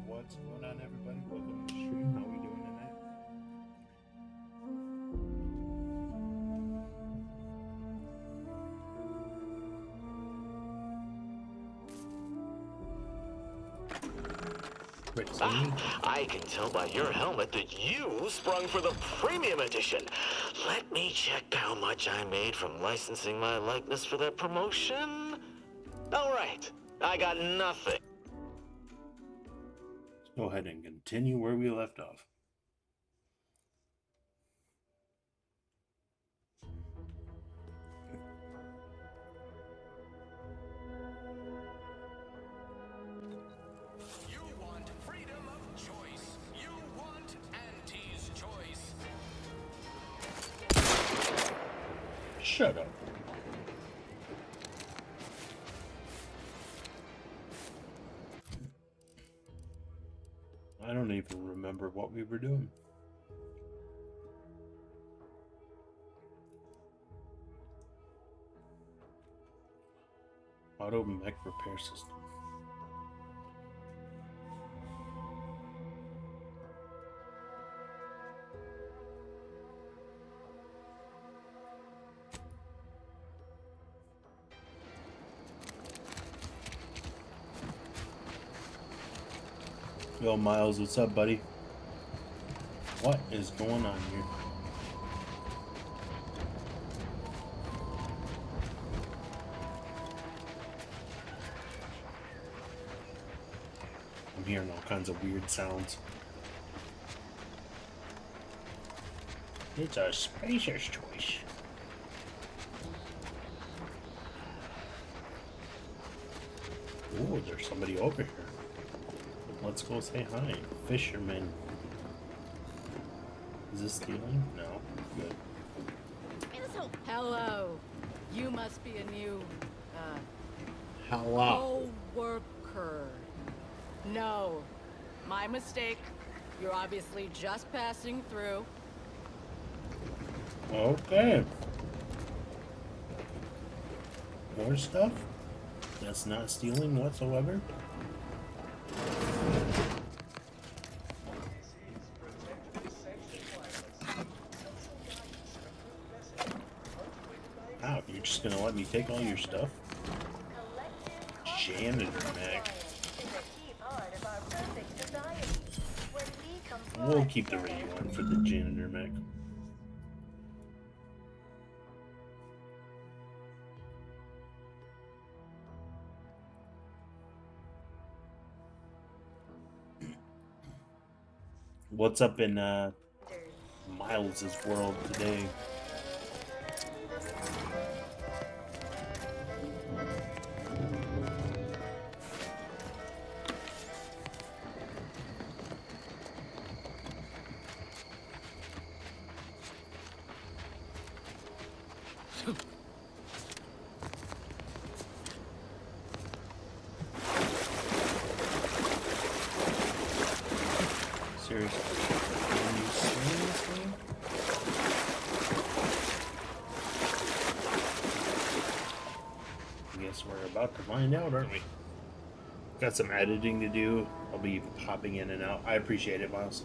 What's going on, everybody? Welcome to the stream. How are we doing tonight? Great to see you. I can tell by your helmet that you sprung for the premium edition. Let me check how much I made from licensing my likeness for that promotion. All right, I got nothing. Let's go ahead and continue where we left off. You want freedom of choice. You want Auntie's choice. Shut up. I don't even remember what we were doing. Auto mech repair system. Yo, Miles, what's up, buddy? What is going on here? I'm hearing all kinds of weird sounds. It's a spacer's choice. Oh, there's somebody over here. Let's go say hi. Fisherman. Is this stealing? No. Good. Hello. You must be a new, Hello. co-worker. No. My mistake. You're obviously just passing through. Okay. More stuff? That's not stealing whatsoever? Wow, you're just gonna let me take all your stuff? Janitor Mac. We'll keep the radio on for the Janitor Mac. What's up in Miles's world today? Seriously, can you swim this game? I guess we're about to find out, aren't we? Got some editing to do. I'll be popping in and out. I appreciate it, Miles.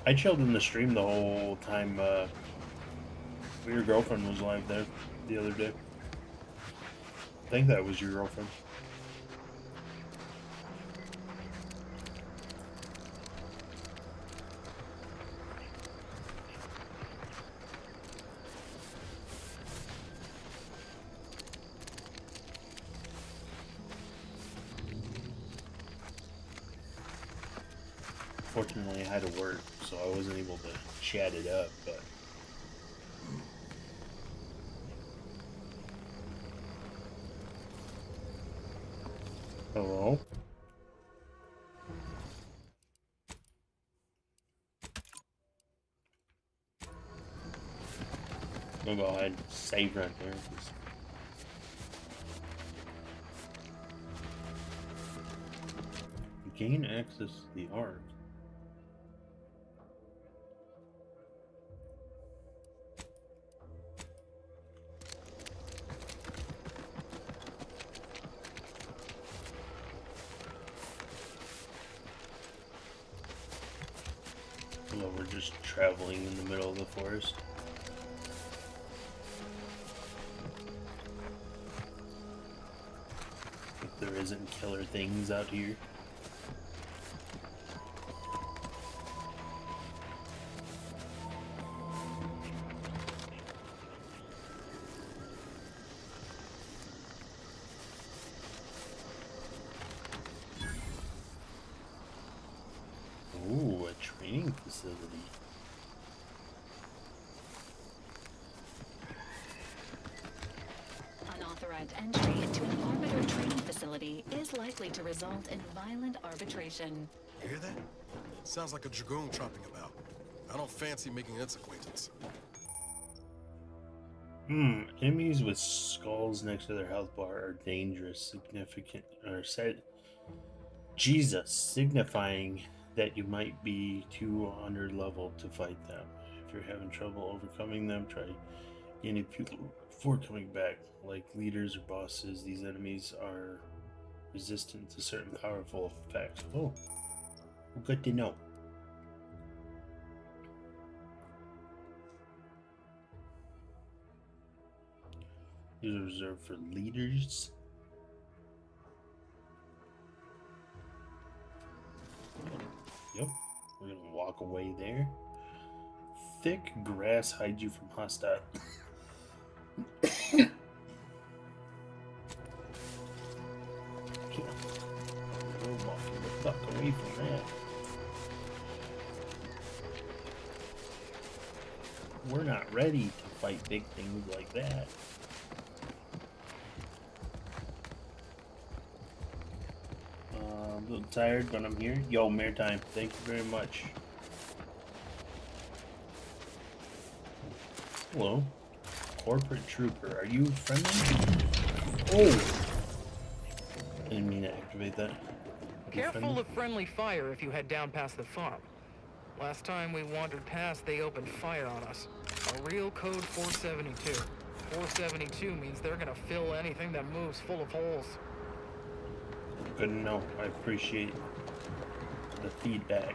I chilled in the stream the whole time your girlfriend was live there the other day. I think that was your girlfriend. Fortunately, I had to work, so I wasn't able to chat it up, but... Hello? I'll go ahead and save right there. Gain access to the Ark. Well, we're just traveling in the middle of the forest. If there isn't killer things out here. Ooh, a training facility. Unauthorized entry into an arbiter training facility is likely to result in violent arbitration. You hear that? Sounds like a dragoon tromping about. I don't fancy making its acquaintance. Enemies with skulls next to their health bar are dangerous, significant, or said, Jesus, signifying that you might be too under level to fight them. If you're having trouble overcoming them, try gaining fuel before coming back. Like leaders or bosses, these enemies are resistant to certain powerful effects. Oh, well, good to know. These are reserved for leaders. Yep, we're gonna walk away there. Thick grass hides you from hostile. away from that. We're not ready to fight big things like that. A little tired, but I'm here. Yo, Maritime, thank you very much. Hello. Corporate Trooper, are you friendly? Oh! Didn't mean to activate that. You Careful friendly? of friendly fire if you head down past the farm. Last time we wandered past, they opened fire on us. A real code 472. 472 means they're gonna fill anything that moves full of holes. Good to know. I appreciate the feedback.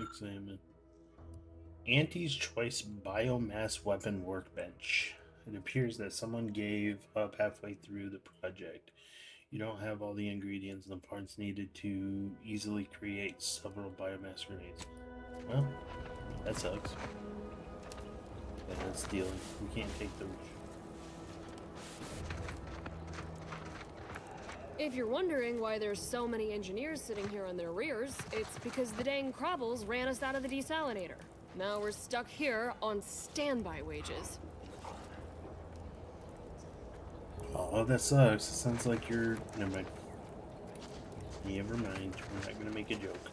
Examine. Auntie's Choice Biomass Weapon Workbench. It appears that someone gave up halfway through the project. You don't have all the ingredients and the parts needed to easily create several biomass grenades. Well, that sucks. Yeah, that's stealing. We can't take the... If you're wondering why there's so many engineers sitting here on their rears, it's because the dang Crobbles ran us out of the desalinator. Now we're stuck here on standby wages. Oh, that sucks. It sounds like you're... Never mind. Never mind. We're not gonna make a joke.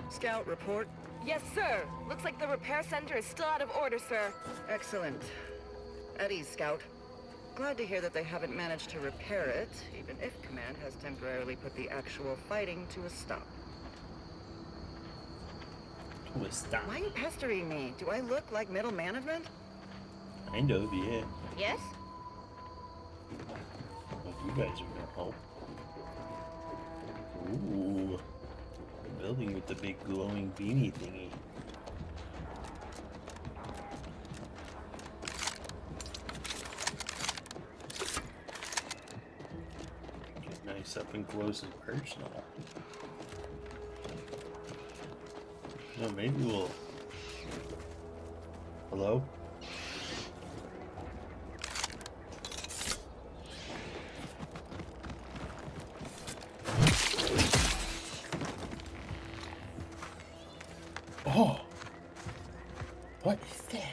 Scout report. Yes, sir. Looks like the repair center is still out of order, sir. Excellent. At ease, Scout. Glad to hear that they haven't managed to repair it, even if Command has temporarily put the actual fighting to a stop. To a stop. Why are you pestering me? Do I look like middle management? Kind of, yeah. Yes? Well, you guys are gonna help. Ooh. The building with the big glowing beanie thingy. Get nice up and close and personal. No, maybe we'll... Hello? Oh! What is that?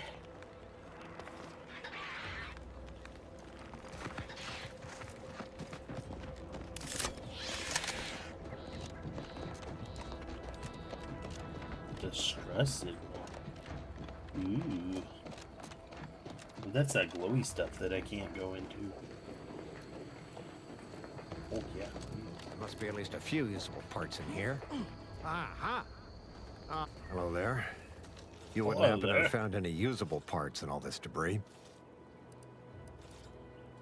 Distress signal. Ooh. That's that glowy stuff that I can't go into. Oh, yeah. There must be at least a few usable parts in here. Hello there. You wouldn't Hello happen to there. have found any usable parts in all this debris?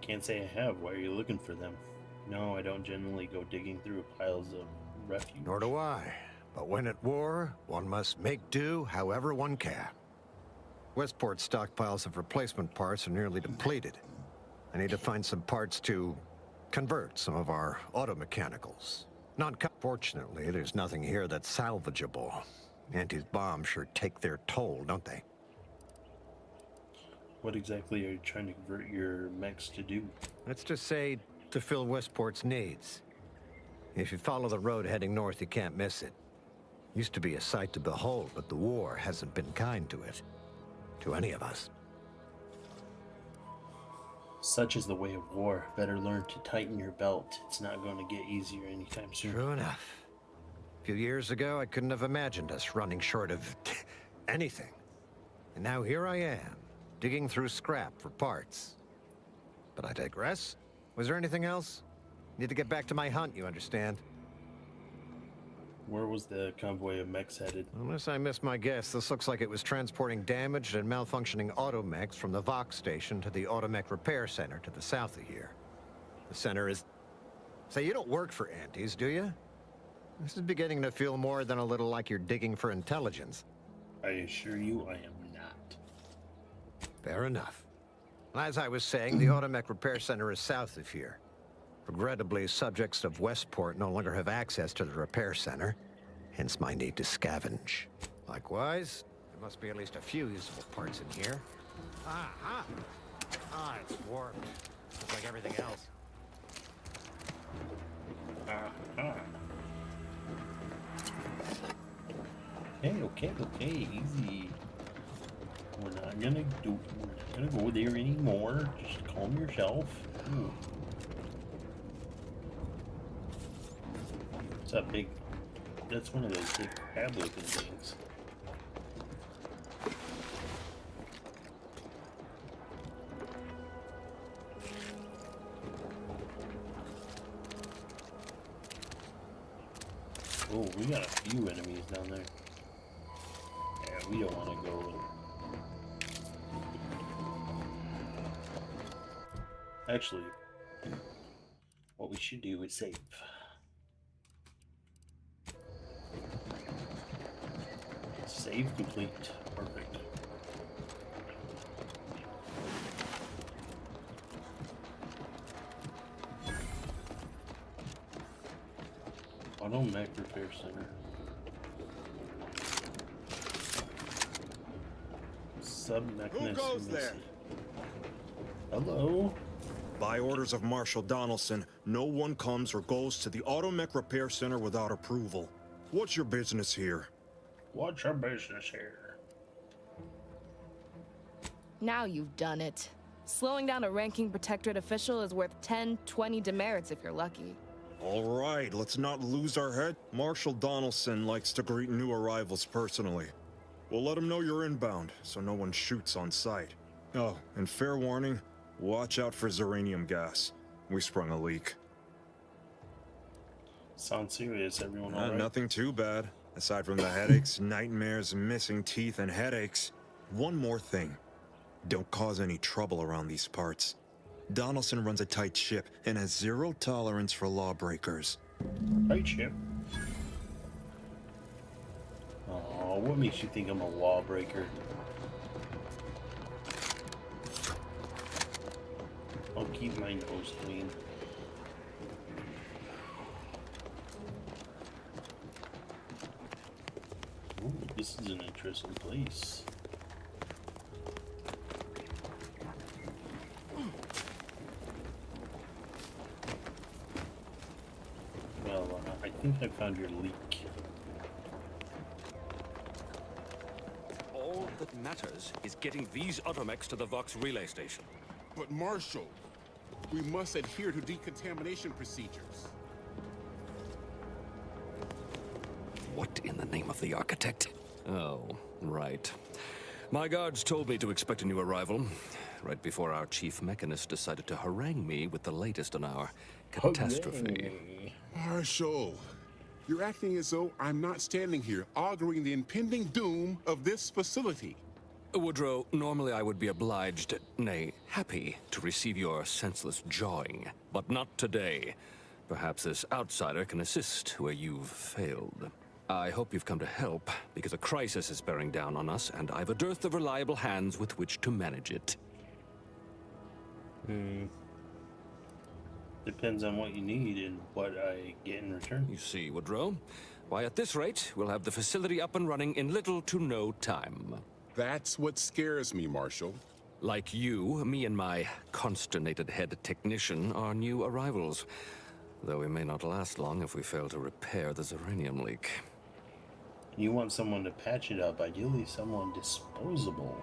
Can't say I have. Why are you looking for them? No, I don't generally go digging through piles of refuse. Nor do I. But when at war, one must make do however one can. Westport's stockpiles of replacement parts are nearly depleted. I need to find some parts to convert some of our automechanicals. Fortunately, there's nothing here that's salvageable. Auntie's bombs sure take their toll, don't they? What exactly are you trying to convert your mechs to do? Let's just say to fill Westport's needs. If you follow the road heading north, you can't miss it. Used to be a sight to behold, but the war hasn't been kind to it. To any of us. Such is the way of war. Better learn to tighten your belt. It's not going to get easier anytime soon. True enough. A few years ago, I couldn't have imagined us running short of anything. And now here I am, digging through scrap for parts. But I digress. Was there anything else? Need to get back to my hunt, you understand? Where was the convoy of mechs headed? Unless I missed my guess, this looks like it was transporting damaged and malfunctioning automechs from the Vox station to the Automech Repair Center to the south of here. The center is... Say, you don't work for Auntie's, do you? This is beginning to feel more than a little like you're digging for intelligence. I assure you I am not. Fair enough. As I was saying, the Automech Repair Center is south of here. Regrettably, subjects of Westport no longer have access to the repair center. hence my need to scavenge. Likewise, there must be at least a few usable parts in here. It's warped. Just like everything else. Okay, easy. We're not gonna go there anymore. Just calm yourself. Ooh. It's a big. That's one of those big crab-looking things. Oh, we got a few enemies down there. Yeah, we don't want to go. Actually, what we should do is save. Save complete. Perfect. Auto Mech Repair Center. Sub-Mechanist. Who goes there? Hello? By orders of Marshal Donaldson, no one comes or goes to the Automech Repair Center without approval. What's your business here? What's your business here? Now you've done it. Slowing down a ranking protectorate official is worth 10, 20 demerits if you're lucky. All right, let's not lose our head. Marshal Donaldson likes to greet new arrivals personally. We'll let him know you're inbound, so no one shoots on sight. Oh, and fair warning, watch out for Zeranium gas. We sprung a leak. Sounds serious, everyone all right? Nothing too bad. Aside from the headaches, nightmares, missing teeth, and headaches. One more thing. Don't cause any trouble around these parts. Donaldson runs a tight ship and has zero tolerance for lawbreakers. Tight ship? Oh, what makes you think I'm a lawbreaker? I'll keep my nose clean. Ooh, this is an interesting place. Well, I think I found your leak. All that matters is getting these automechs to the Vox relay station. But Marshal, we must adhere to decontamination procedures. What in the name of the architect? Oh, right. My guards told me to expect a new arrival, right before our chief mechanist decided to harangue me with the latest on our catastrophe. Marshal, you're acting as though I'm not standing here arguing the impending doom of this facility. Woodrow, normally I would be obliged, nay, happy, to receive your senseless jawing. But not today. Perhaps this outsider can assist where you've failed. I hope you've come to help, because a crisis is bearing down on us, and I've a dearth of reliable hands with which to manage it. Depends on what you need and what I get in return. You see, Woodrow, why at this rate, we'll have the facility up and running in little to no time. That's what scares me, Marshal. Like you, me and my consternated head technician are new arrivals. Though we may not last long if we fail to repair the Zeranium leak. You want someone to patch it up, ideally someone disposable.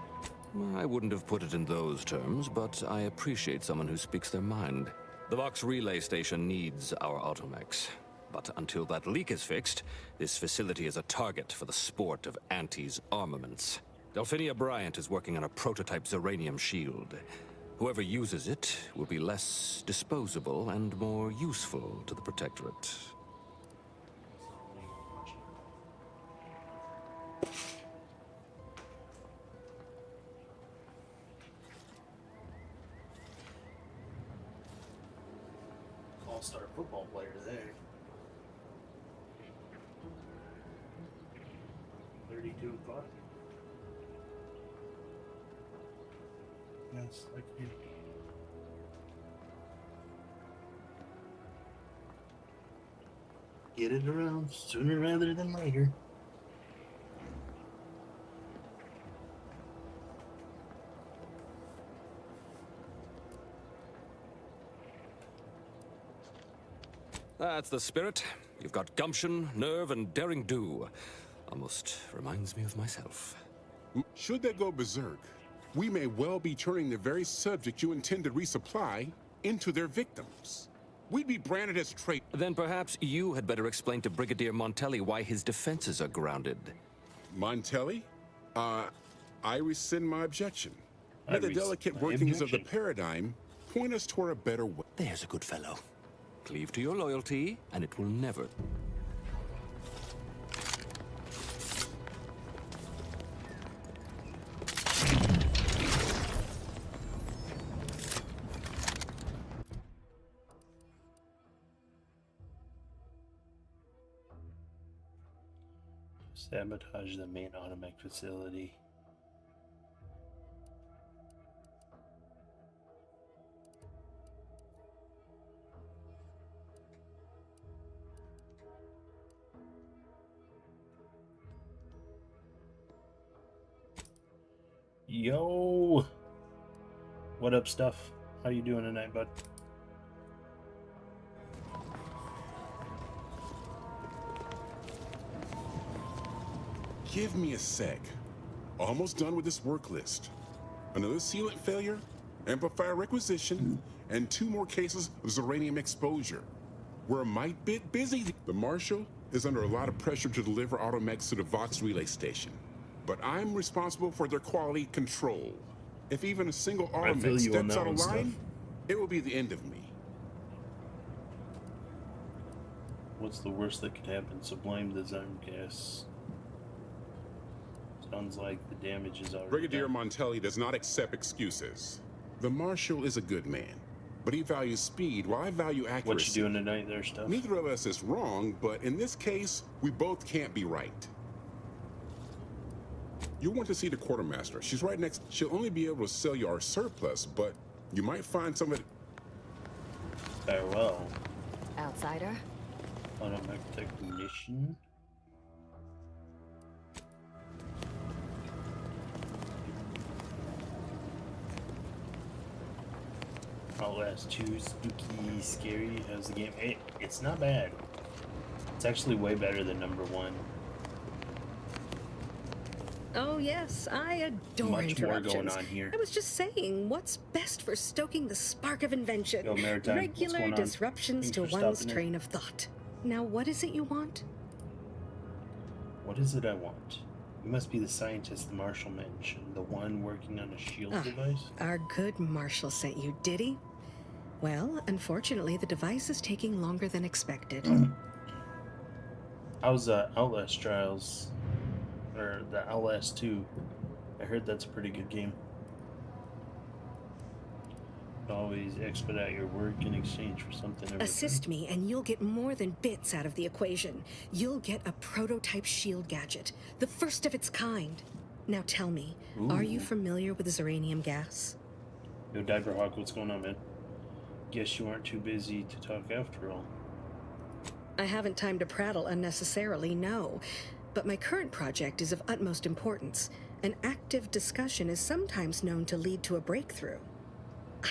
I wouldn't have put it in those terms, but I appreciate someone who speaks their mind. The Vox relay station needs our automechs. But until that leak is fixed, this facility is a target for the sport of Auntie's armaments. Delphinia Bryant is working on a prototype Zeranium shield. Whoever uses it will be less disposable and more useful to the Protectorate. All-star football player there. 32 o'clock. Yes, like you. Get it around sooner rather than later. That's the spirit. You've got gumption, nerve, and daring do. Almost reminds me of myself. Should they go berserk, we may well be turning the very subject you intend to resupply into their victims. We'd be branded as traitors. Then perhaps you had better explain to Brigadier Montelli why his defenses are grounded. Montelli? I rescind my objection. May the delicate workings of the paradigm point us toward a better way. There's a good fellow. Cleave to your loyalty, and it will never... Sabotage the main Automech facility. Yo, what up, stuff? How you doing tonight, bud? Give me a sec. Almost done with this work list. Another sealant failure, amplifier requisition, and 2 more cases of Zeranium exposure. We're a mite bit busy. The Marshal is under a lot of pressure to deliver automechs to the Vox relay station. But I'm responsible for their quality control. If even a single automech steps out of line, it will be the end of me. What's the worst that could happen? Sublime Design gas. Sounds like the damage is already Brigadier done. Montelli does not accept excuses. The Marshal is a good man, but he values speed while I value accuracy. What you doing tonight there, stuff? Neither of us is wrong, but in this case, we both can't be right. You want to see the quartermaster. She's right next. She'll only be able to sell you our surplus, but you might find some of it. Farewell. Outsider? Automech technician. Outlast 2, spooky, scary. How's the game? It's not bad. It's actually way better than number 1. Oh yes, I adore Much more interruptions. going on here. I was just saying, what's best for stoking the spark of invention? Yo, Maritime, what's Regular going on? disruptions Thanks to for one's stopping in. train of thought. Now, what is it you want? What is it I want? You must be the scientist the Marshal mentioned, the one working on a shield device? Our good Marshal sent you, did he? Well, unfortunately, the device is taking longer than expected. How's Outlast Trials? Or the Outlast 2? I heard that's a pretty good game. Always expedite your work in exchange for something. Assist me, and you'll get more than bits out of the equation. You'll get a prototype shield gadget, the first of its kind. Now tell me, are you familiar with Zeranium gas? Yo, Diver Hawk, what's going on, man? Guess you aren't too busy to talk after all. I haven't time to prattle unnecessarily, no. But my current project is of utmost importance. An active discussion is sometimes known to lead to a breakthrough.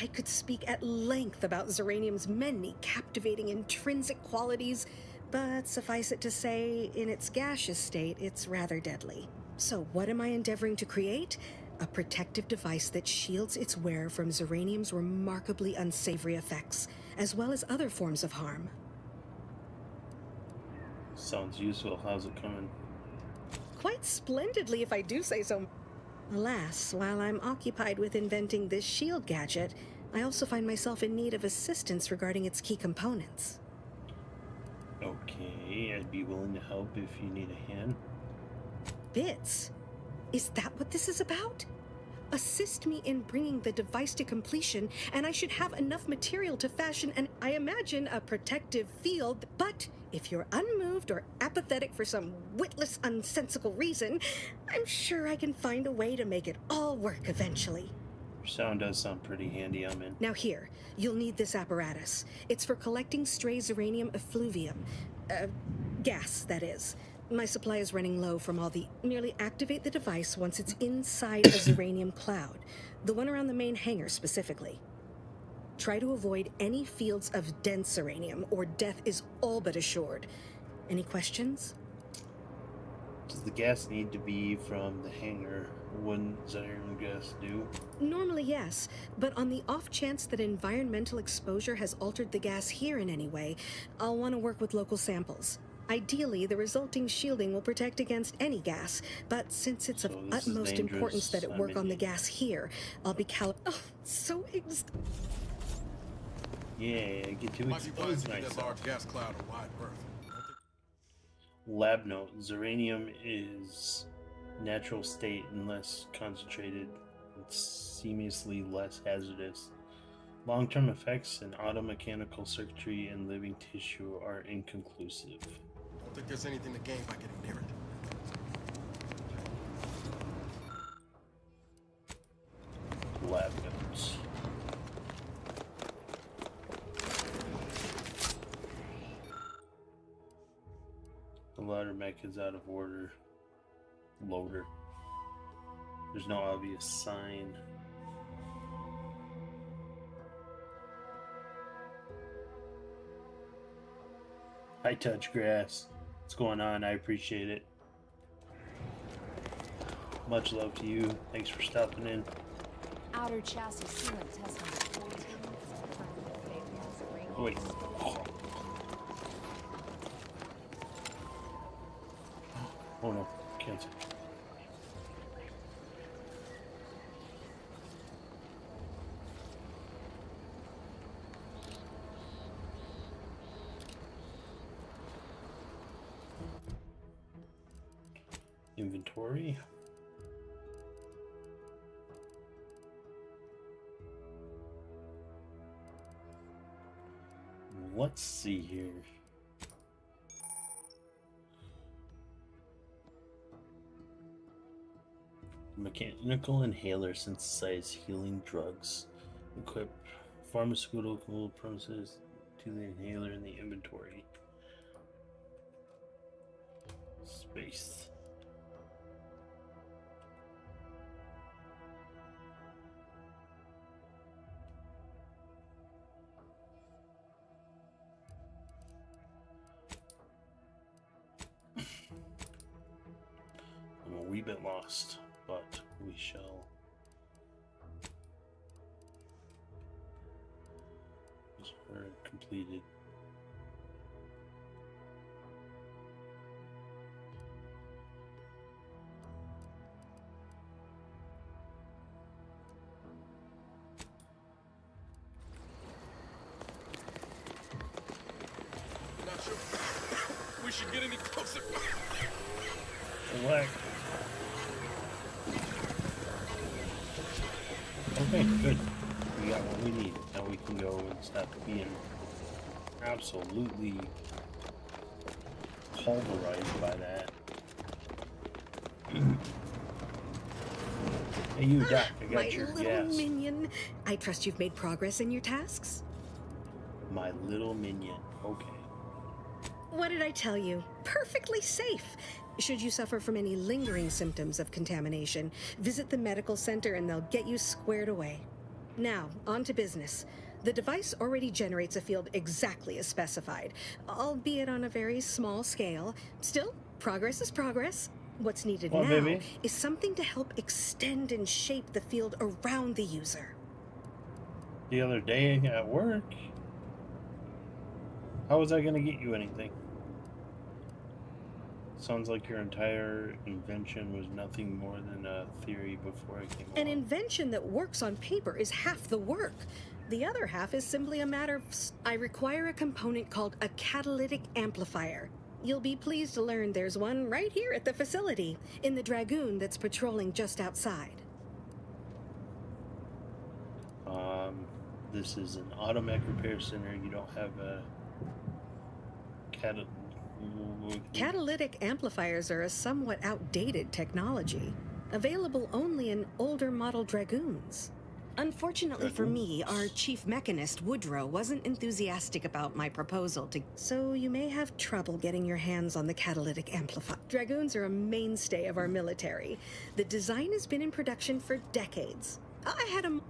I could speak at length about Zeranium's many captivating intrinsic qualities, but suffice it to say, in its gaseous state, it's rather deadly. So what am I endeavoring to create? A protective device that shields its wearer from Zeranium's remarkably unsavory effects, as well as other forms of harm. Sounds useful. How's it coming? Quite splendidly, if I do say so. Alas, while I'm occupied with inventing this shield gadget, I also find myself in need of assistance regarding its key components. Okay, I'd be willing to help if you need a hand. Bits? Is that what this is about? Assist me in bringing the device to completion, and I should have enough material to fashion an, I imagine, a protective field. But if you're unmoved or apathetic for some witless, unsensical reason, I'm sure I can find a way to make it all work eventually. Sound does sound pretty handy, I'm in. Now here, you'll need this apparatus. It's for collecting stray Zeranium effluvium. Gas, that is. My supply is running low from all the... Merely activate the device once it's inside a Zeranium cloud. The one around the main hangar, specifically. Try to avoid any fields of dense Zeranium, or death is all but assured. Any questions? Does the gas need to be from the hangar? Wouldn't Zeranium gas do? Normally, yes. But on the off chance that environmental exposure has altered the gas here in any way, I'll want to work with local samples. Ideally, the resulting shielding will protect against any gas, but since it's of utmost importance that it work on the gas here, I'll be Oh, so Yeah, get to Might be wise expose to get that myself. large gas cloud a wide berth. Lab note: Zeranium is natural state and less concentrated. It's seamlessly less hazardous. Long-term effects in automechanical circuitry and living tissue are inconclusive. Don't think there's anything to gain by getting near it. Lab notes. The ladder mech is out of order. Loader. There's no obvious sign. High touch grass. What's going on? I appreciate it. Much love to you. Thanks for stopping in. Outer chassis sealant test number 14. Wait. Oh no, cancel. Inventory. Let's see here. Mechanical inhaler synthesize healing drugs. Equip pharmaceutical premises to the inhaler in the inventory. Space. I'm a wee bit lost, but we shall. Those are completed. Not sure we should get any closer. Select. Okay, good. We got what we need. Now we can go and stop being absolutely pulverized by that. Hey, you, Doc, I got My your little gas. minion. I trust you've made progress in your tasks? My little minion. Okay. What did I tell you? Perfectly safe. Should you suffer from any lingering symptoms of contamination, visit the medical center and they'll get you squared away. Now, on to business. The device already generates a field exactly as specified, albeit on a very small scale. Still, progress is progress. What's needed Well, now baby. is something to help extend and shape the field around the user. The other day at work, how was I going to get you anything? Sounds like your entire invention was nothing more than a theory before I came An along. invention that works on paper is half the work. The other half is simply a matter of... I require a component called a catalytic amplifier. You'll be pleased to learn there's one right here at the facility, in the Dragoon that's patrolling just outside. This is an automech repair center. You don't have a Catalytic amplifiers are a somewhat outdated technology, available only in older model Dragoons. Unfortunately for me, our chief mechanist, Woodrow, wasn't enthusiastic about my proposal so you may have trouble getting your hands on the catalytic amplifier. Dragoons are a mainstay of our military. The design has been in production for decades.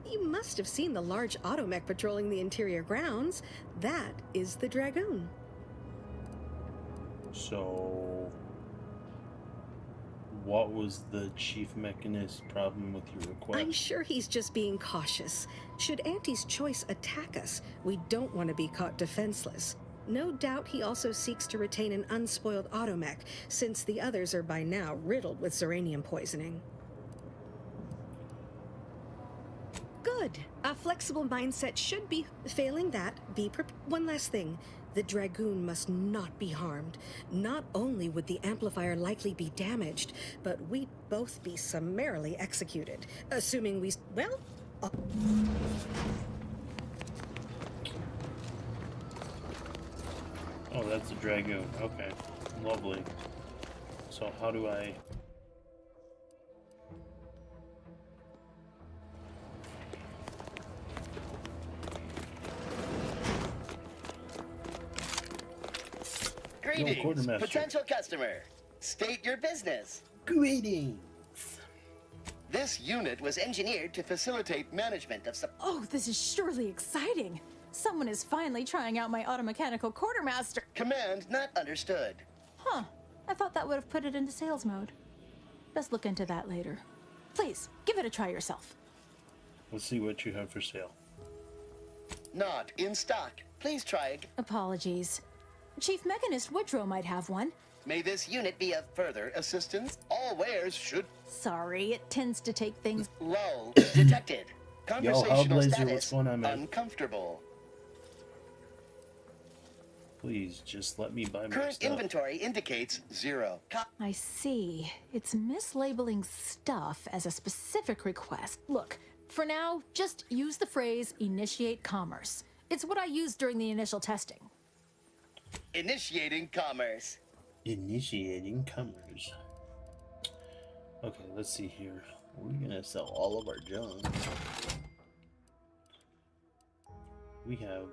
You must have seen the large automech patrolling the interior grounds. That is the Dragoon. So, what was the chief mechanist's problem with your request? I'm sure he's just being cautious. Should Auntie's Choice attack us, we don't want to be caught defenseless. No doubt he also seeks to retain an unspoiled automech, since the others are by now riddled with Zeranium poisoning. Good. A flexible mindset should be. Failing that, be prepared. One last thing. The Dragoon must not be harmed. Not only would the amplifier likely be damaged, but we'd both be summarily executed. Assuming we. Well. Oh, that's a Dragoon. Okay. Lovely. So, how do I. Greetings, potential customer. State your business. Greetings. This unit was engineered to facilitate management of Oh, this is surely exciting. Someone is finally trying out my automechanical quartermaster. Command not understood. Huh. I thought that would have put it into sales mode. Best look into that later. Please, give it a try yourself. Let's see what you have for sale. Not in stock. Please try again. Apologies. Chief Mechanist Woodrow might have one. May this unit be of further assistance. All wares should... Sorry, it tends to take things... Lull detected. Conversational Hellblazer, status what's going on, man? uncomfortable. Please, just let me buy my Current stuff. inventory indicates 0. I see. It's mislabeling stuff as a specific request. Look, for now, just use the phrase initiate commerce. It's what I used during the initial testing. Initiating commerce. Initiating commerce. Okay, let's see here. We're gonna sell all of our junk. We have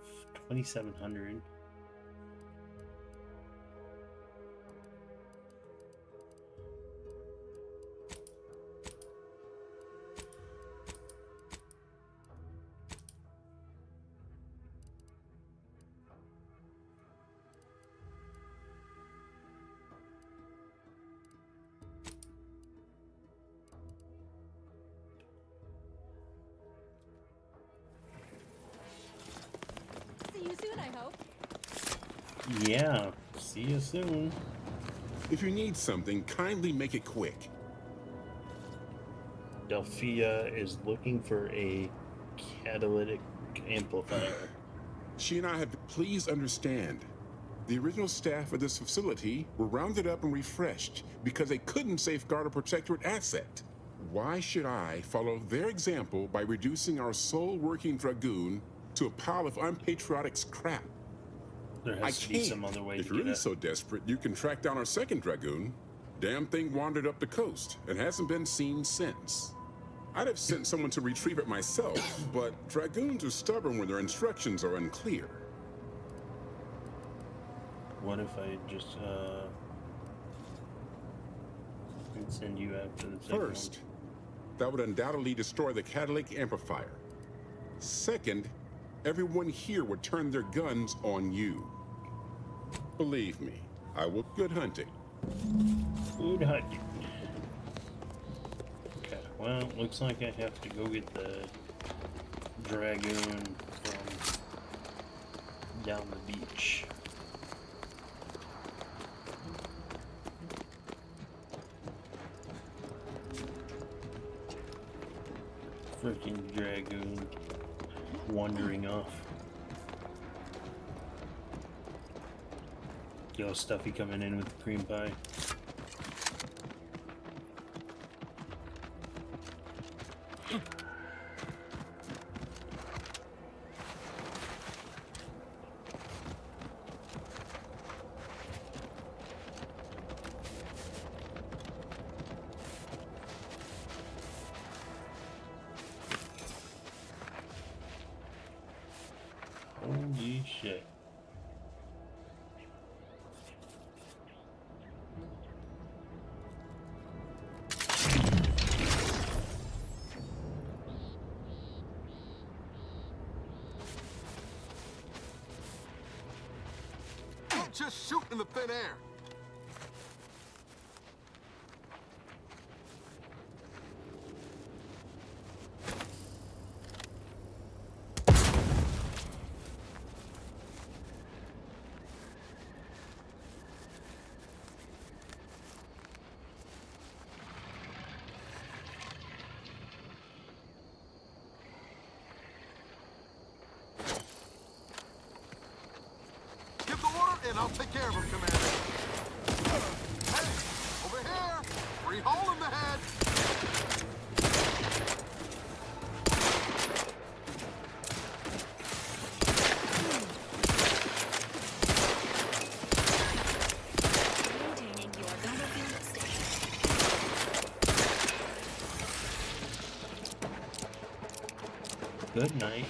2,700. See you soon, I hope. Yeah, see you soon. If you need something, kindly make it quick. Delphia is looking for a catalytic amplifier. She and I have. Please understand. The original staff of this facility were rounded up and refreshed because they couldn't safeguard a protectorate asset. Why should I follow their example by reducing our sole working Dragoon to a pile of unpatriotic scrap? There has to be some other way If to you're get really it. so desperate, you can track down our second Dragoon. Damn thing wandered up the coast and hasn't been seen since. I'd have sent someone to retrieve it myself, but Dragoons are stubborn when their instructions are unclear. What if I just and send you after the second First, that would undoubtedly destroy the catalytic amplifier. Second, everyone here would turn their guns on you. Believe me, I will. Good hunting. Good hunting. Okay, well, looks like I have to go get the Dragoon from down the beach. Freaking Dragoon wandering off. Yo, Stuffy coming in with the cream pie. shit. Don't just shoot in the thin air. Give the order and I'll take care of him, Commander. Hey, over here! Free hole in the head! Maintaining your battlefield station. Good night.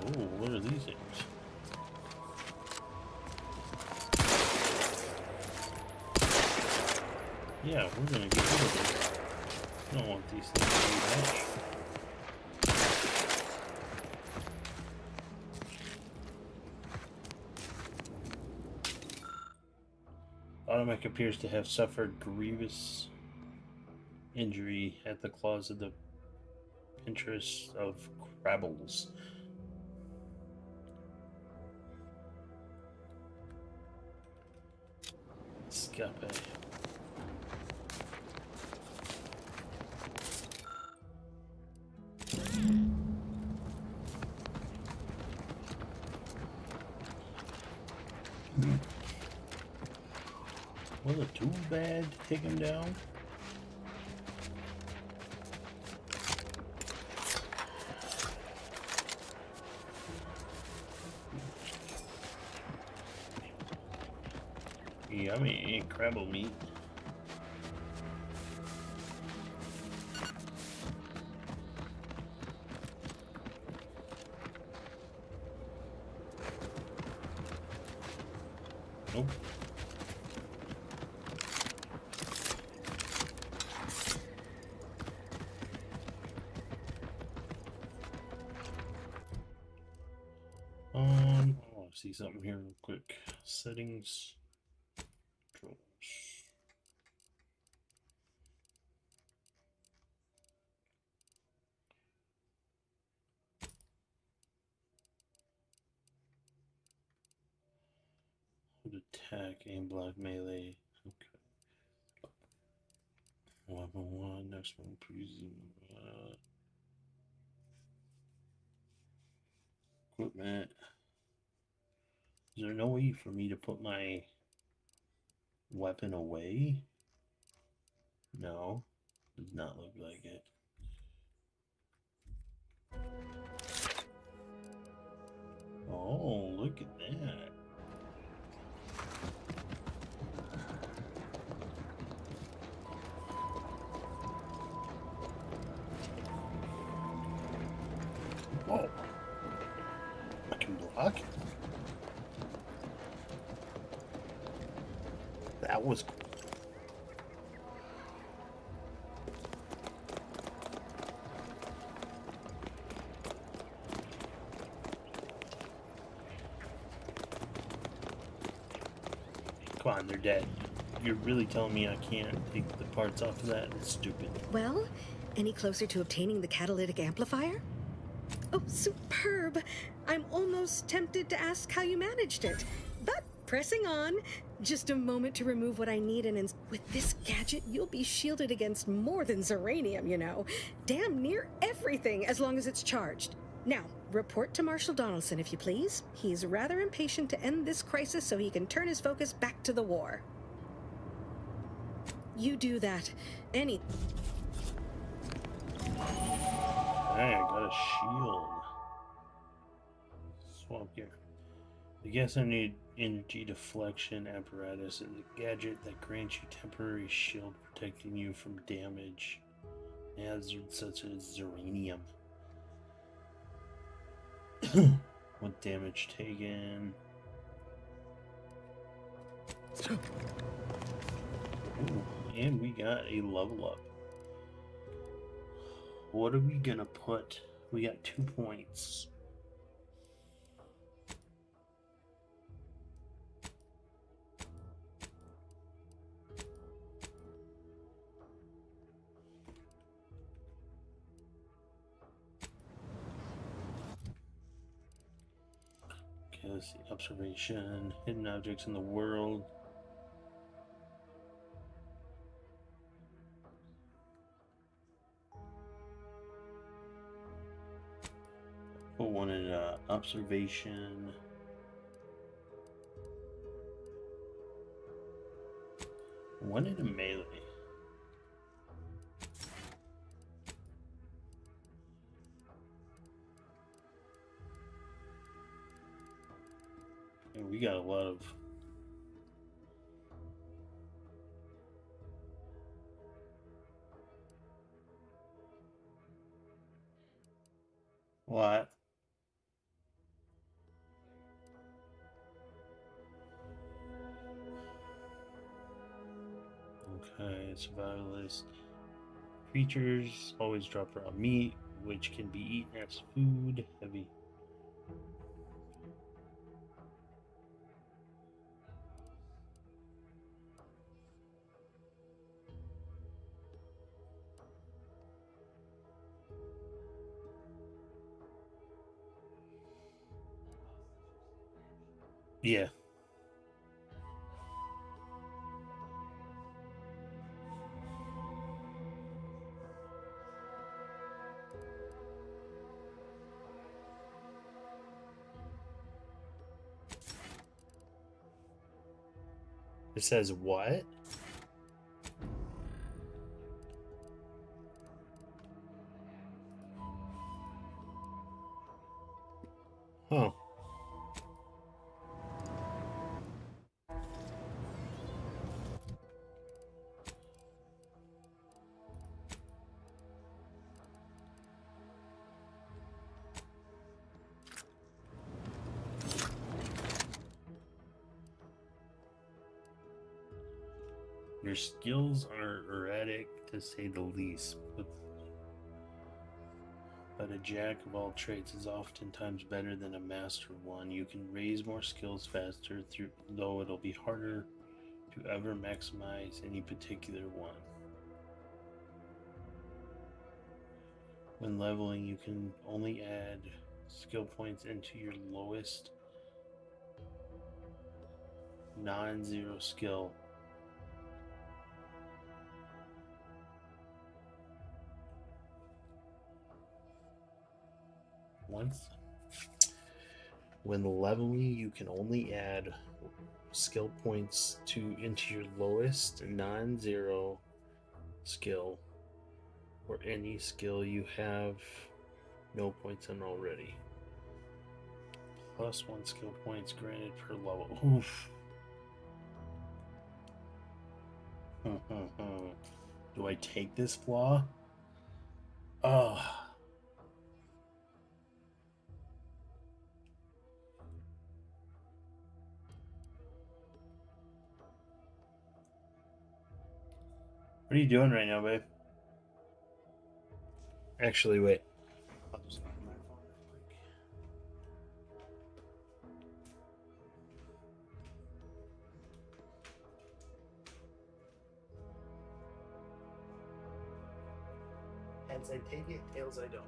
Oh, what are these things? Yeah, we're gonna get rid of them. I don't want these things to be much. Automech appears to have suffered grievous injury at the claws of the Pinterest of Crabbles. Escape. Was it too bad to take him down? Yummy crabble meat. Nope. I want to see something here real quick. Settings. Controls. Hold attack, aim block, melee. Okay. Weapon 1, next one, please. Equipment. Is there no way for me to put my weapon away? No, does not look like it. Oh, look at that. Whoa. I can block? That was cool. Come on, they're dead. You're really telling me I can't take the parts off of that? That's stupid. Well, any closer to obtaining the catalytic amplifier? Oh, superb! I'm almost tempted to ask how you managed it. But pressing on, just a moment to remove what I need, and with this gadget, you'll be shielded against more than Zeranium, you know. Damn near everything, as long as it's charged. Now, report to Marshal Donaldson, if you please. He's rather impatient to end this crisis so he can turn his focus back to the war. You do that. Hey, I got a shield. Swamp gear. The gas energy deflection apparatus is a gadget that grants you temporary shield protecting you from damage. Hazards such as uranium. With damage taken. Ooh, and we got a level up. What are we gonna put? We got 2 points. Okay, let's see. Observation, hidden objects in the world. Put one in observation. One in a melee. And we got a lot of what? Okay, survivalist. Creatures always drop raw meat, which can be eaten as food. Heavy. Yeah. It says what? Huh. Your skills are erratic, to say the least, but a jack of all trades is oftentimes better than a master one. You can raise more skills faster, though it'll be harder to ever maximize any particular one. When leveling, you can only add skill points into your lowest non-zero skill. When leveling, you can only add skill points into your lowest non-zero skill, or any skill you have no points in already. Plus 1 skill points granted per level. Oof. Do I take this flaw? Oh. What are you doing right now, babe? Actually, wait. I'll just find my phone real quick. Heads I take it, tails I don't.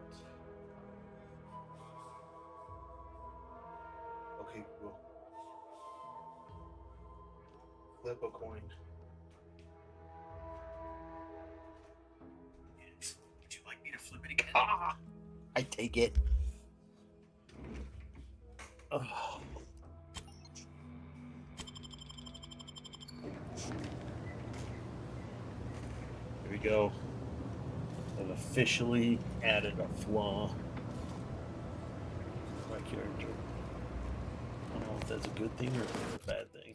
Okay, cool. Flip a coin. Would you like me to flip it again? Ah! I take it. Oh. Here we go. I've officially added a flaw to my character. Oh, that's a good thing or a bad thing.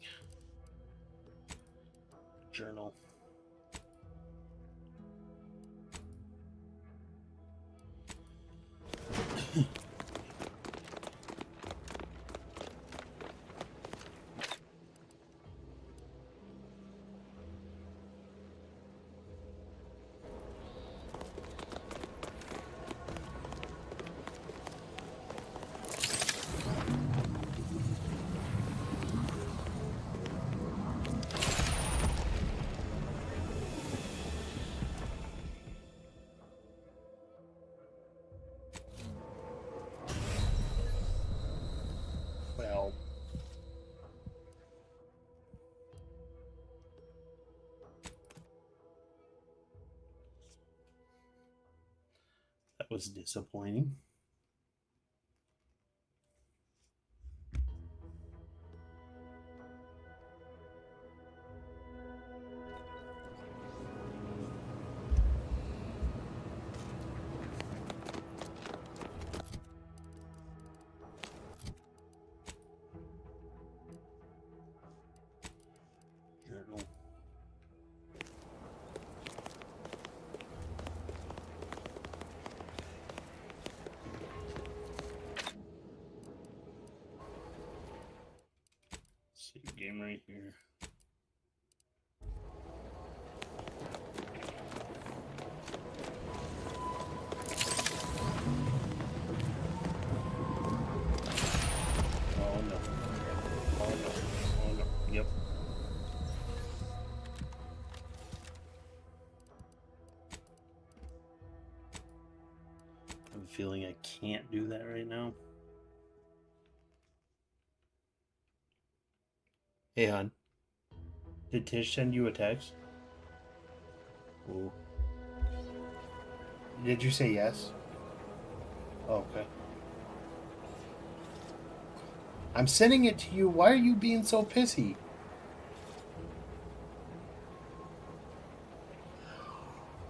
Journal. Well, that was disappointing. Journal. Save game right here. Oh no. Oh no. Oh no. Yep. I have a feeling I can't do that right now. Hey, hon. Did Tish send you a text? Ooh. Did you say yes? Oh, okay. I'm sending it to you. Why are you being so pissy?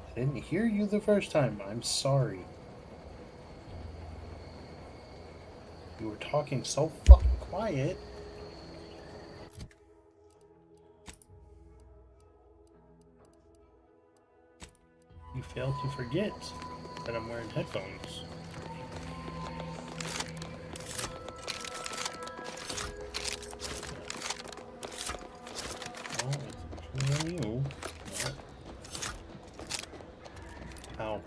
I didn't hear you the first time. I'm sorry. You were talking so fucking quiet. You failed to forget that I'm wearing headphones. Oh, it's actually on you. Ow.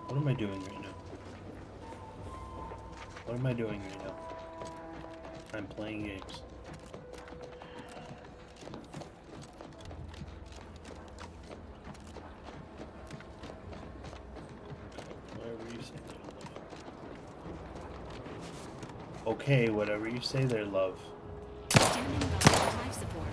What am I doing right now? What am I doing right now? I'm playing games. Whatever you say there, love. Okay, whatever you say there, love. Standing by for life support.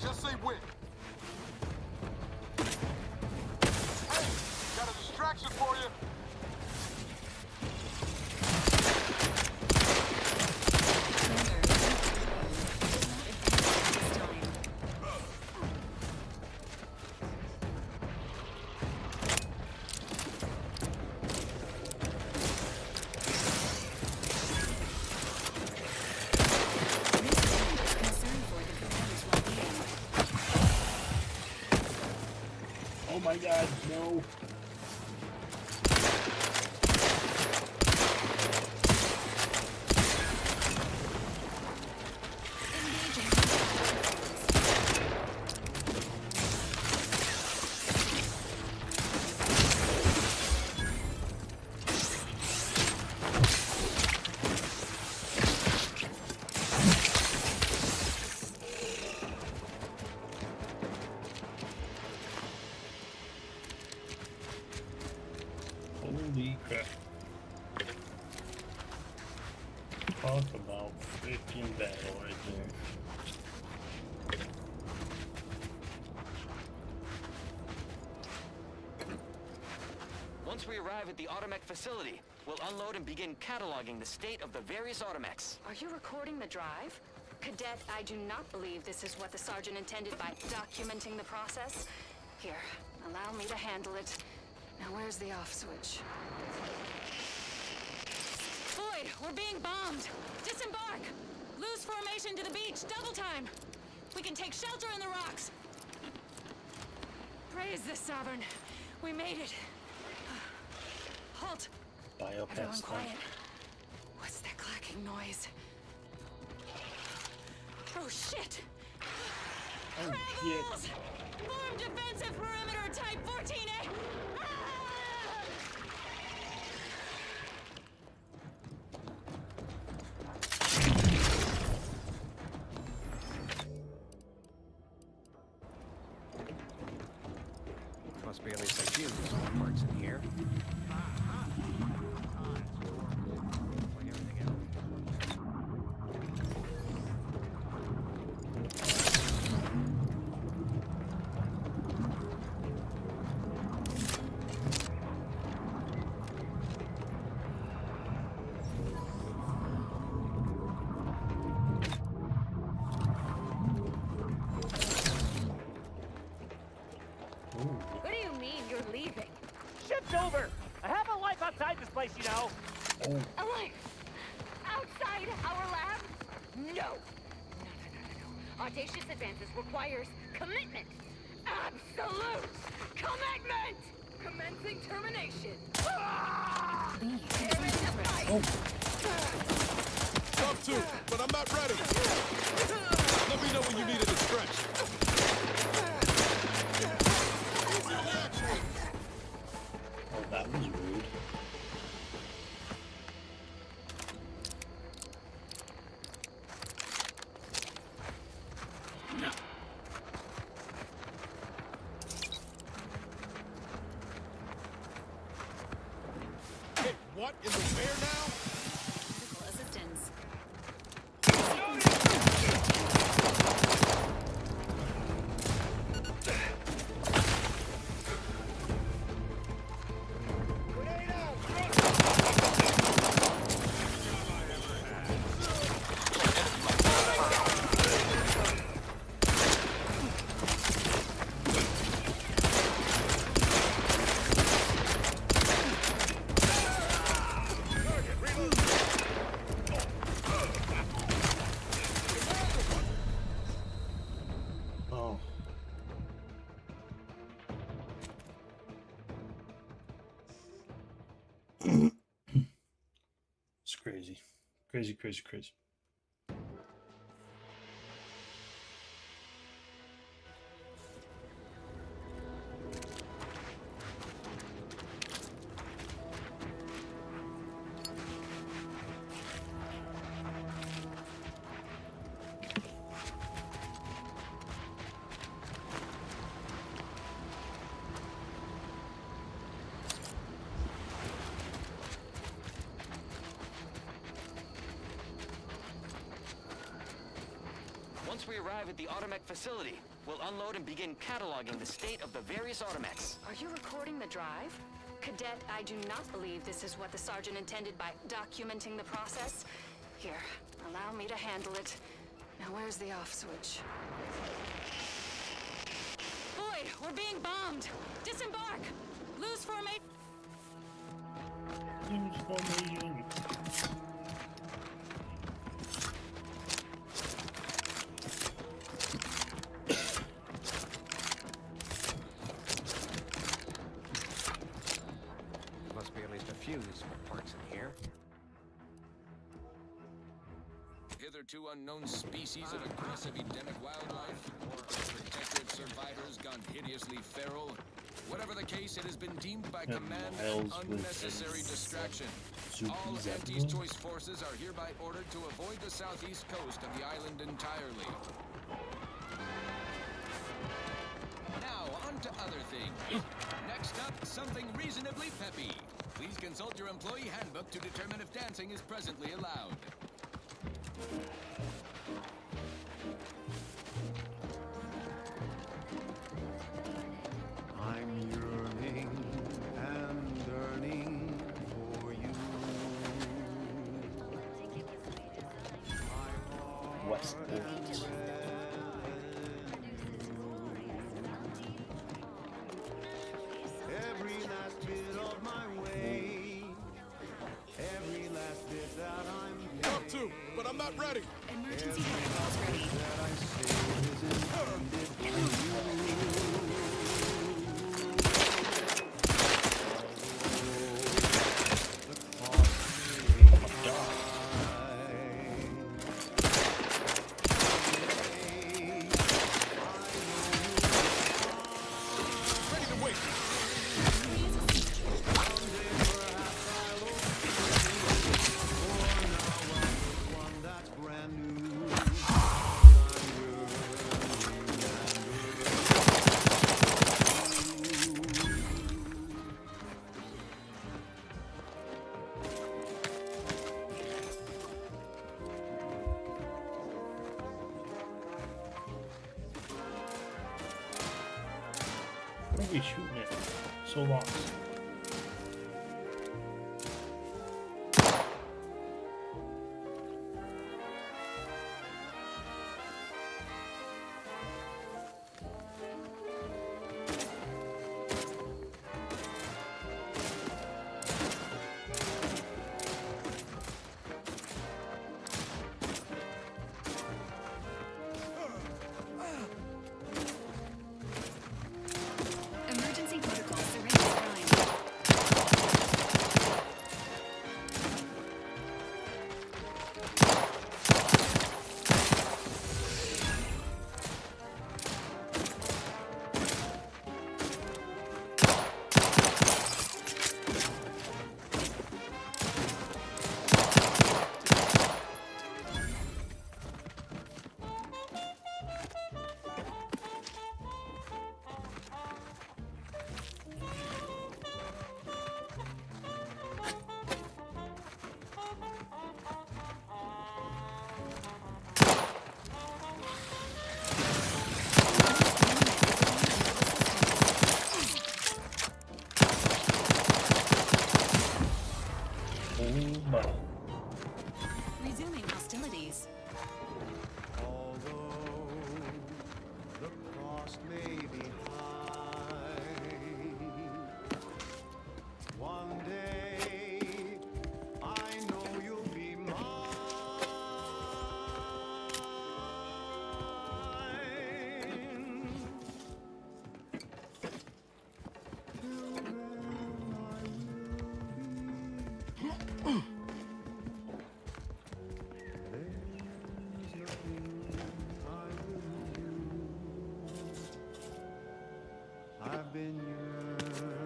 Just say when. Hey, got a distraction for you. Oh my god, no. we arrive at the Automech facility, we'll unload and begin cataloging the state of the various Automechs. Are you recording the drive? Cadet, I do not believe this is what the Sergeant intended by documenting the process. Here, allow me to handle it. Now where's the off switch? Floyd, we're being bombed! Disembark! Lose formation to the beach, double time! We can take shelter in the rocks! Praise the Sovereign. We made it. Halt! Everyone Biopass quiet. What's that clacking noise? Oh shit! Oh, Rebels! Form defensive perimeter type 14A! Must be at least a few useful parts in here. What do you mean you're leaving? Ship's over! I have a life outside this place, you know. A life? Outside our lab? No! Audacious advances requires commitment! Absolute commitment! Commencing termination! Here is the fight! Love to, but I'm not ready. Let me know when you need it to stretch. Oh, that was rude. Hey, what in the where now? Assistance. Oh. It's crazy. Crazy, crazy, crazy. Once we arrive at the Automech facility, we'll unload and begin cataloging the state of the various Automechs. Are you recording the drive? Cadet, I do not believe this is what the Sergeant intended by documenting the process. Here, allow me to handle it. Now where's the off switch? Floyd, we're being bombed! Disembark! Lose formation! Lose formation. Must be at least a few useful parts in here. Hitherto unknown species of aggressive endemic wildlife, or protected survivors gone hideously feral. Whatever the case, it has been deemed by command an unnecessary distraction. All Anti's choice forces are hereby ordered to avoid the southeast coast of the island entirely. Now, on to other things. Next up, something reasonably peppy. Please consult your employee handbook to determine if dancing is presently allowed. I'm yearning and Every last bit of my way, every last bit that I'm Up to, but I'm not ready. Emergency protocols ready. That I say is intended for What are you shooting at? So lost. Emergency protocol surrender prime. Resuming hostilities. although the cost may be high. One day I know you'll be mine. I've been yearning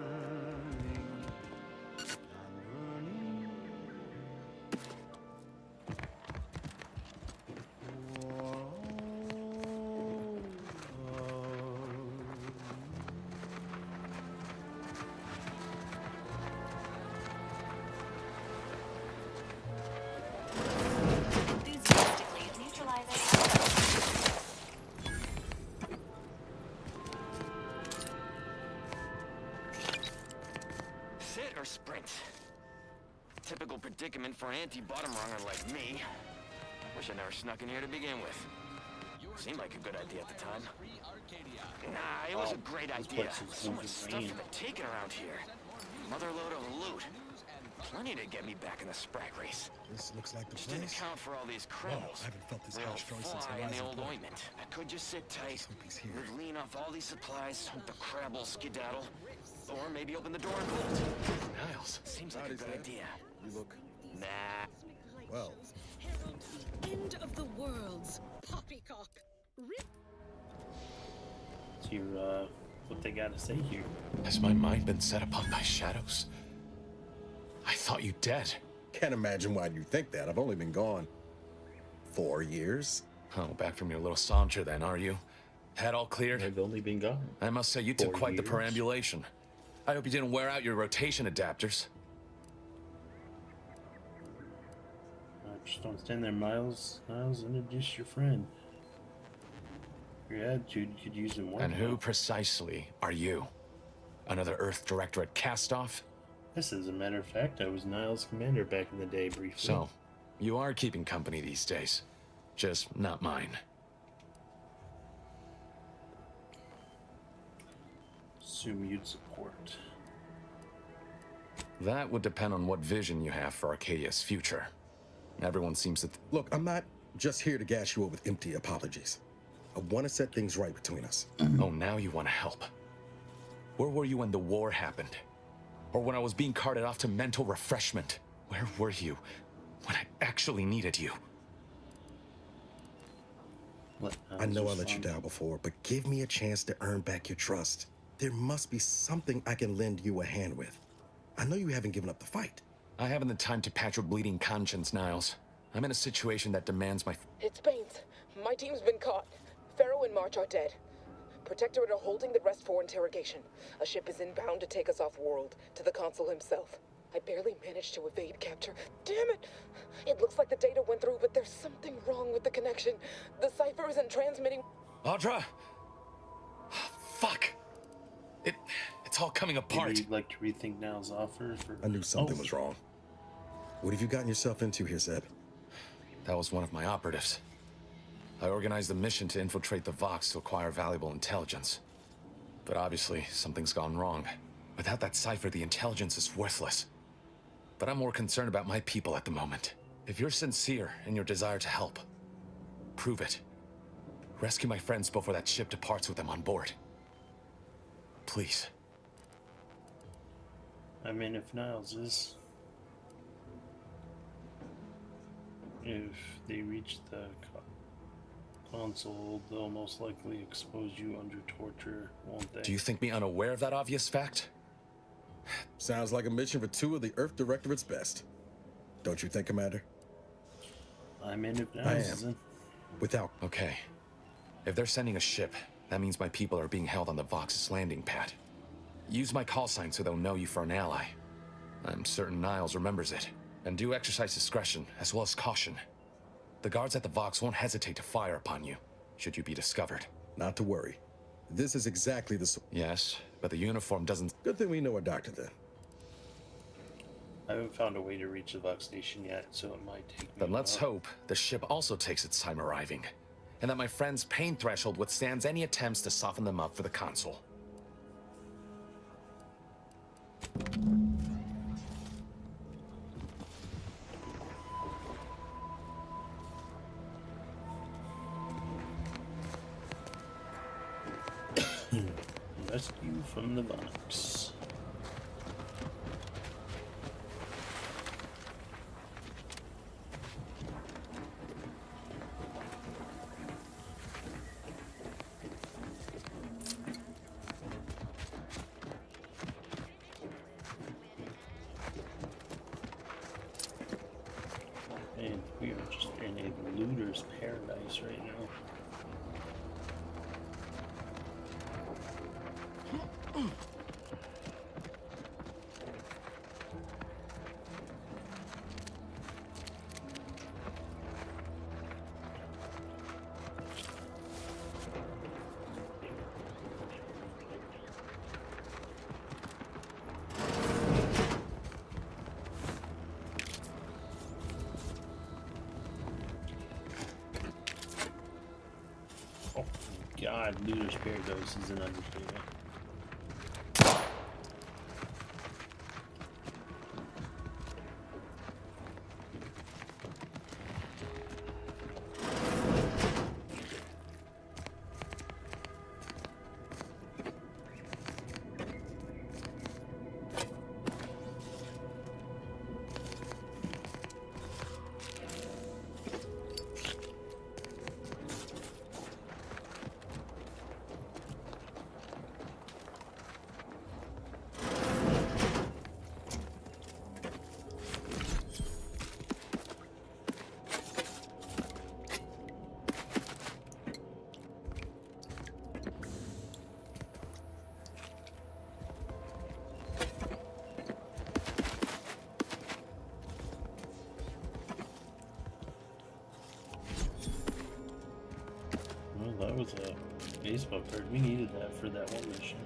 and yearning Enthusiastically neutralizing. Sit or sprint? Typical predicament for an anti-bottom runger like me. Wish I never snuck in here to begin with. Seemed like a good idea at the time. Nah, it was a great idea. So much stuff to be taken around here. Motherload of loot. Plenty to get me back in the sprag race. This looks like the Just didn't place. account for all these criminals. I haven't felt this Real kind of joy since fly in the Horizon old Point. ointment. I could just sit tight, live lean off all these supplies, hope the crab will skedaddle, or maybe open the door and bolt. Niles. Seems like a good idea. You look Nah. well. End of the worlds. Poppycock. Let's hear what they got to say here. Has my mind been set upon by shadows? I thought you dead. Can't imagine why you think that. I've only been gone 4 years. Oh, back from your little saunter then, are you? Head all cleared? I've only been gone. I must say you took 4 quite the years. perambulation. I hope you didn't wear out your rotation adapters. Just don't stand there, Miles. Miles, introduce your friend. Your attitude could use some work. And who precisely are you? Another Earth director at Castoff? This, as a matter of fact, I was Niles' commander back in the day, briefly. So, you are keeping company these days. just not mine. Assume you'd support. That would depend on what vision you have for Arcadia's future. Everyone seems to... Look, I'm not just here to gas you up with empty apologies. I want to set things right between us. Oh, now you want to help. Where were you when the war happened? Or when I was being carted off to mental refreshment? Where were you when I actually needed you? I know I let you down before, but give me a chance to earn back your trust. There must be something I can lend you a hand with. I know you haven't given up the fight. I haven't the time to patch your bleeding conscience, Niles. I'm in a situation that demands my... It's Baines. My team's been caught. Pharaoh and March are dead. Protectorate are holding the rest for interrogation. A ship is inbound to take us off-world, to the consul himself. I barely managed to evade capture. Damn it! It looks like the data went through, but there's something wrong with the connection. The cipher isn't transmitting... Audra! Fuck! It's all coming apart. Maybe you'd like to rethink Niles' offer for... I knew something was wrong. What have you gotten yourself into here, Zeb? That was one of my operatives. I organized a mission to infiltrate the Vox to acquire valuable intelligence. But obviously, something's gone wrong. Without that cipher, the intelligence is worthless. But I'm more concerned about my people at the moment. If you're sincere in your desire to help, prove it. Rescue my friends before that ship departs with them on board. Please. I mean, if Niles is... If they reach the console, they'll most likely expose you under torture, won't they? Do you think me unaware of that obvious fact? Sounds like a mission for two of the Earth Directorate's best. Don't you think, Commander? I'm in if I Niles is am. in. Without... Okay. If they're sending a ship, that means my people are being held on the Vox's landing pad. Use my call sign so they'll know you for an ally. I'm certain Niles remembers it. And do exercise discretion, as well as caution. The guards at the Vox won't hesitate to fire upon you, should you be discovered. Not to worry. This is exactly the... Yes, but the uniform doesn't... Good thing we know a doctor then. I haven't found a way to reach the Vox station yet, so it might take me Then let's a while. hope the ship also takes its time arriving, and that my friend's pain threshold withstands any attempts to soften them up for the console. Rescue from the Vox. And we are just in a looter's paradise right now. Oh God, Looter's Paradise is an understatement. Well, that was a baseball card. We needed that for that one mission.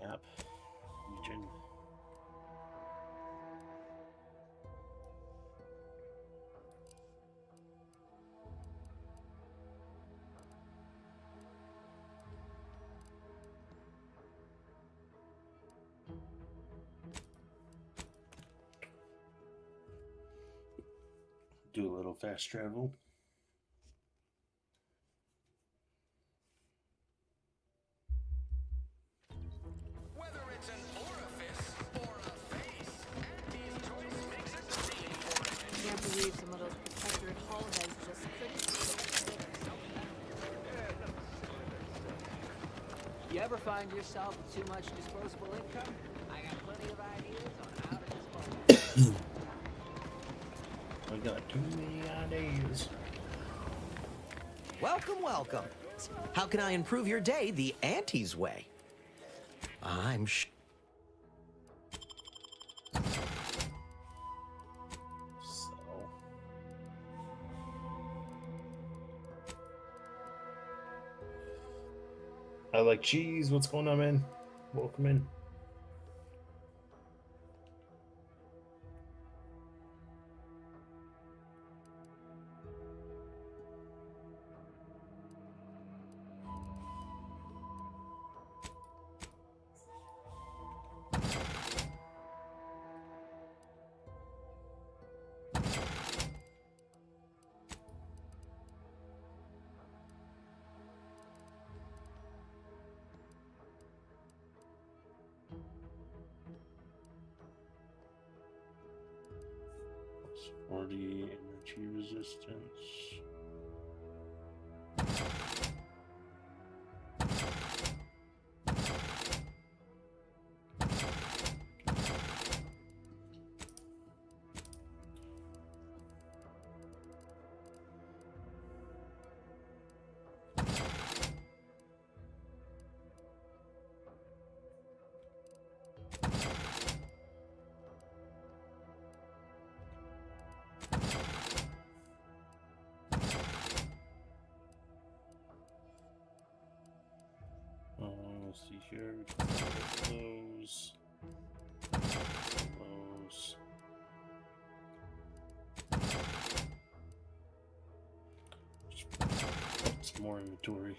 Yep. Region. Do a little fast travel. Whether it's an orifice or a face, Andy's choice makes it the scene for it. Can't believe some of those protectorate hull heads just couldn't. You ever find yourself with too much disposable income? I got plenty of ideas on how to dispose. I got too many ideas. Welcome, welcome. How can I improve your day the Auntie's way? I'm I like cheese. What's going on, man? Welcome in. Plus 40 energy resistance. Let's see here. Close. Close. Just put some more inventory.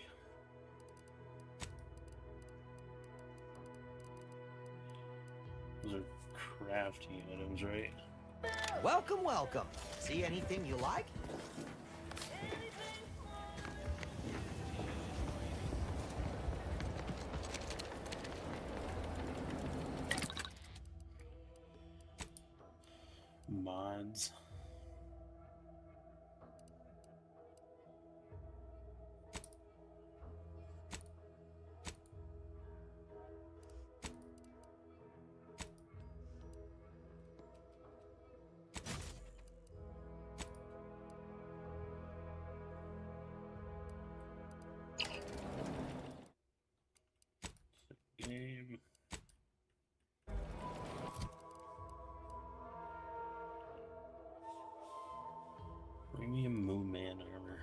Those are crafting items, right? welcome, welcome. See anything you like? Mods. Game. Premium Mooman armor.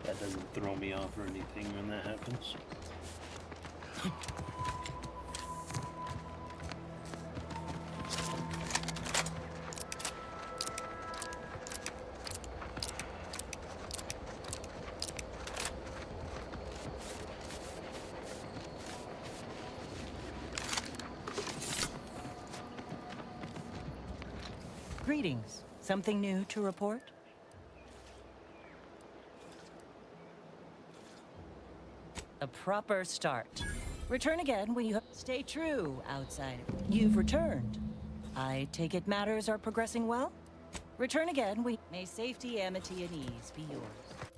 That doesn't throw me off or anything when that happens. Greetings. Something new to report? A proper start. Return again when you stay true, outsider. You've returned. I take it matters are progressing well? Return again. May safety, amity, and ease be yours.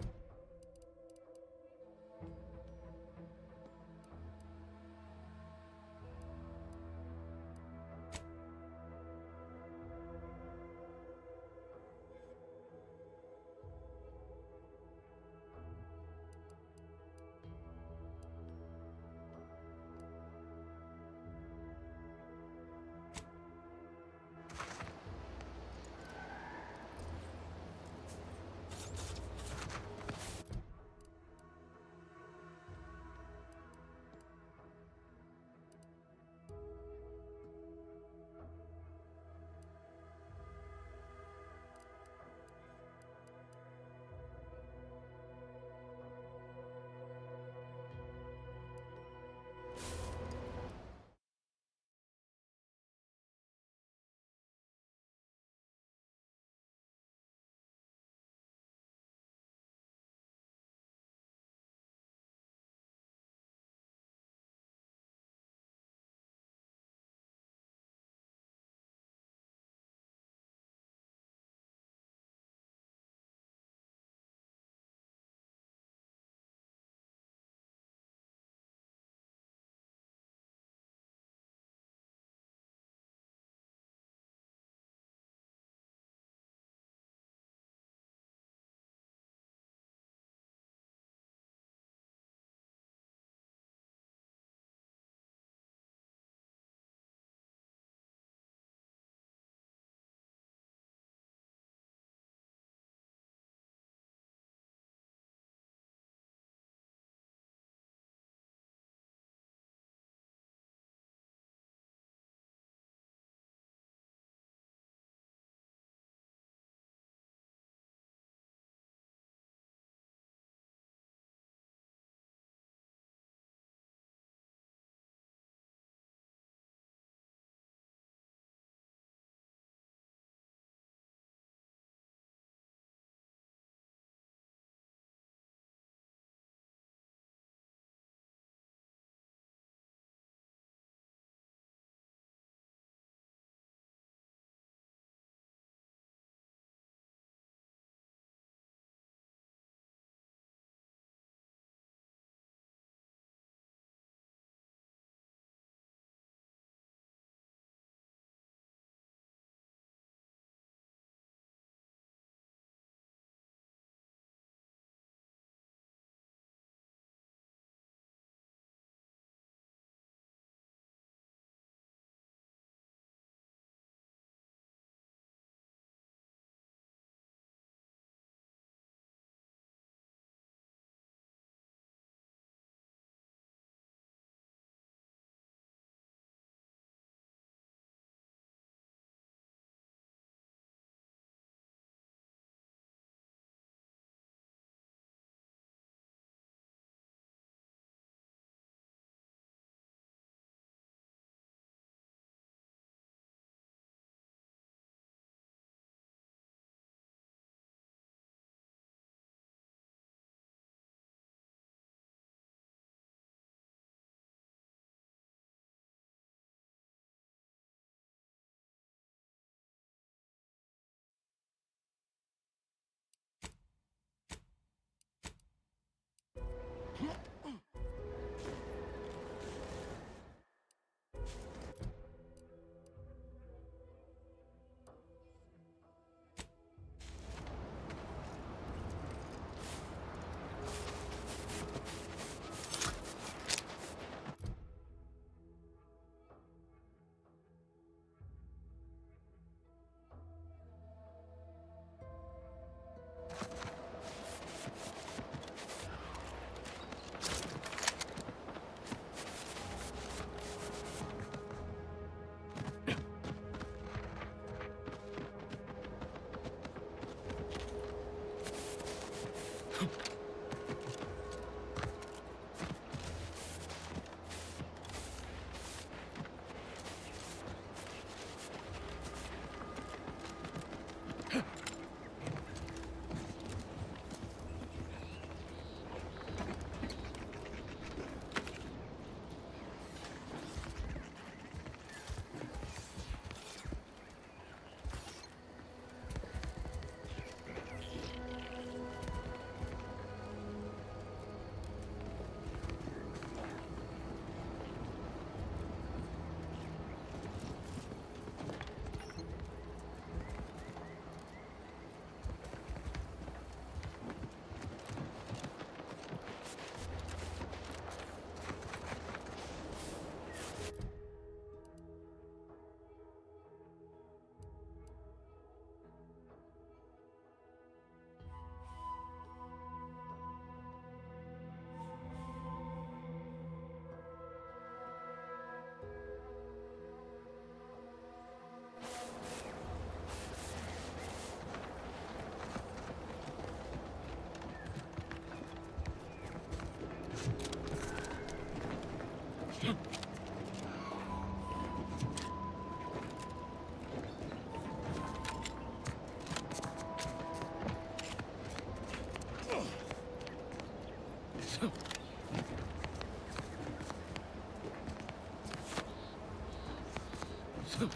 No,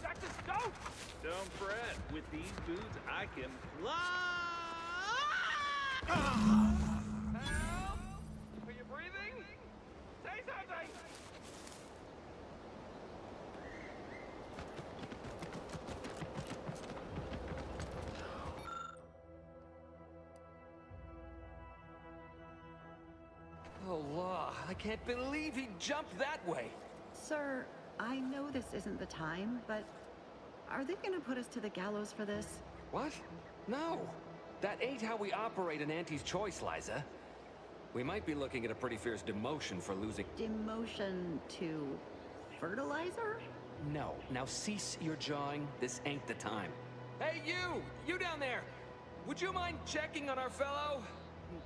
Sextus, don't! Don't fret. With these boots, I can fly! Help! Are you breathing? Say something! Oh, law. I can't believe he jumped that way. Sir, I know this isn't the time, but are they gonna put us to the gallows for this? What? No. That ain't how we operate in Auntie's Choice, Liza. We might be looking at a pretty fierce demotion for losing... Demotion to fertilizer? No. Now cease your jawing. This ain't the time. Hey, you! You down there! Would you mind checking on our fellow?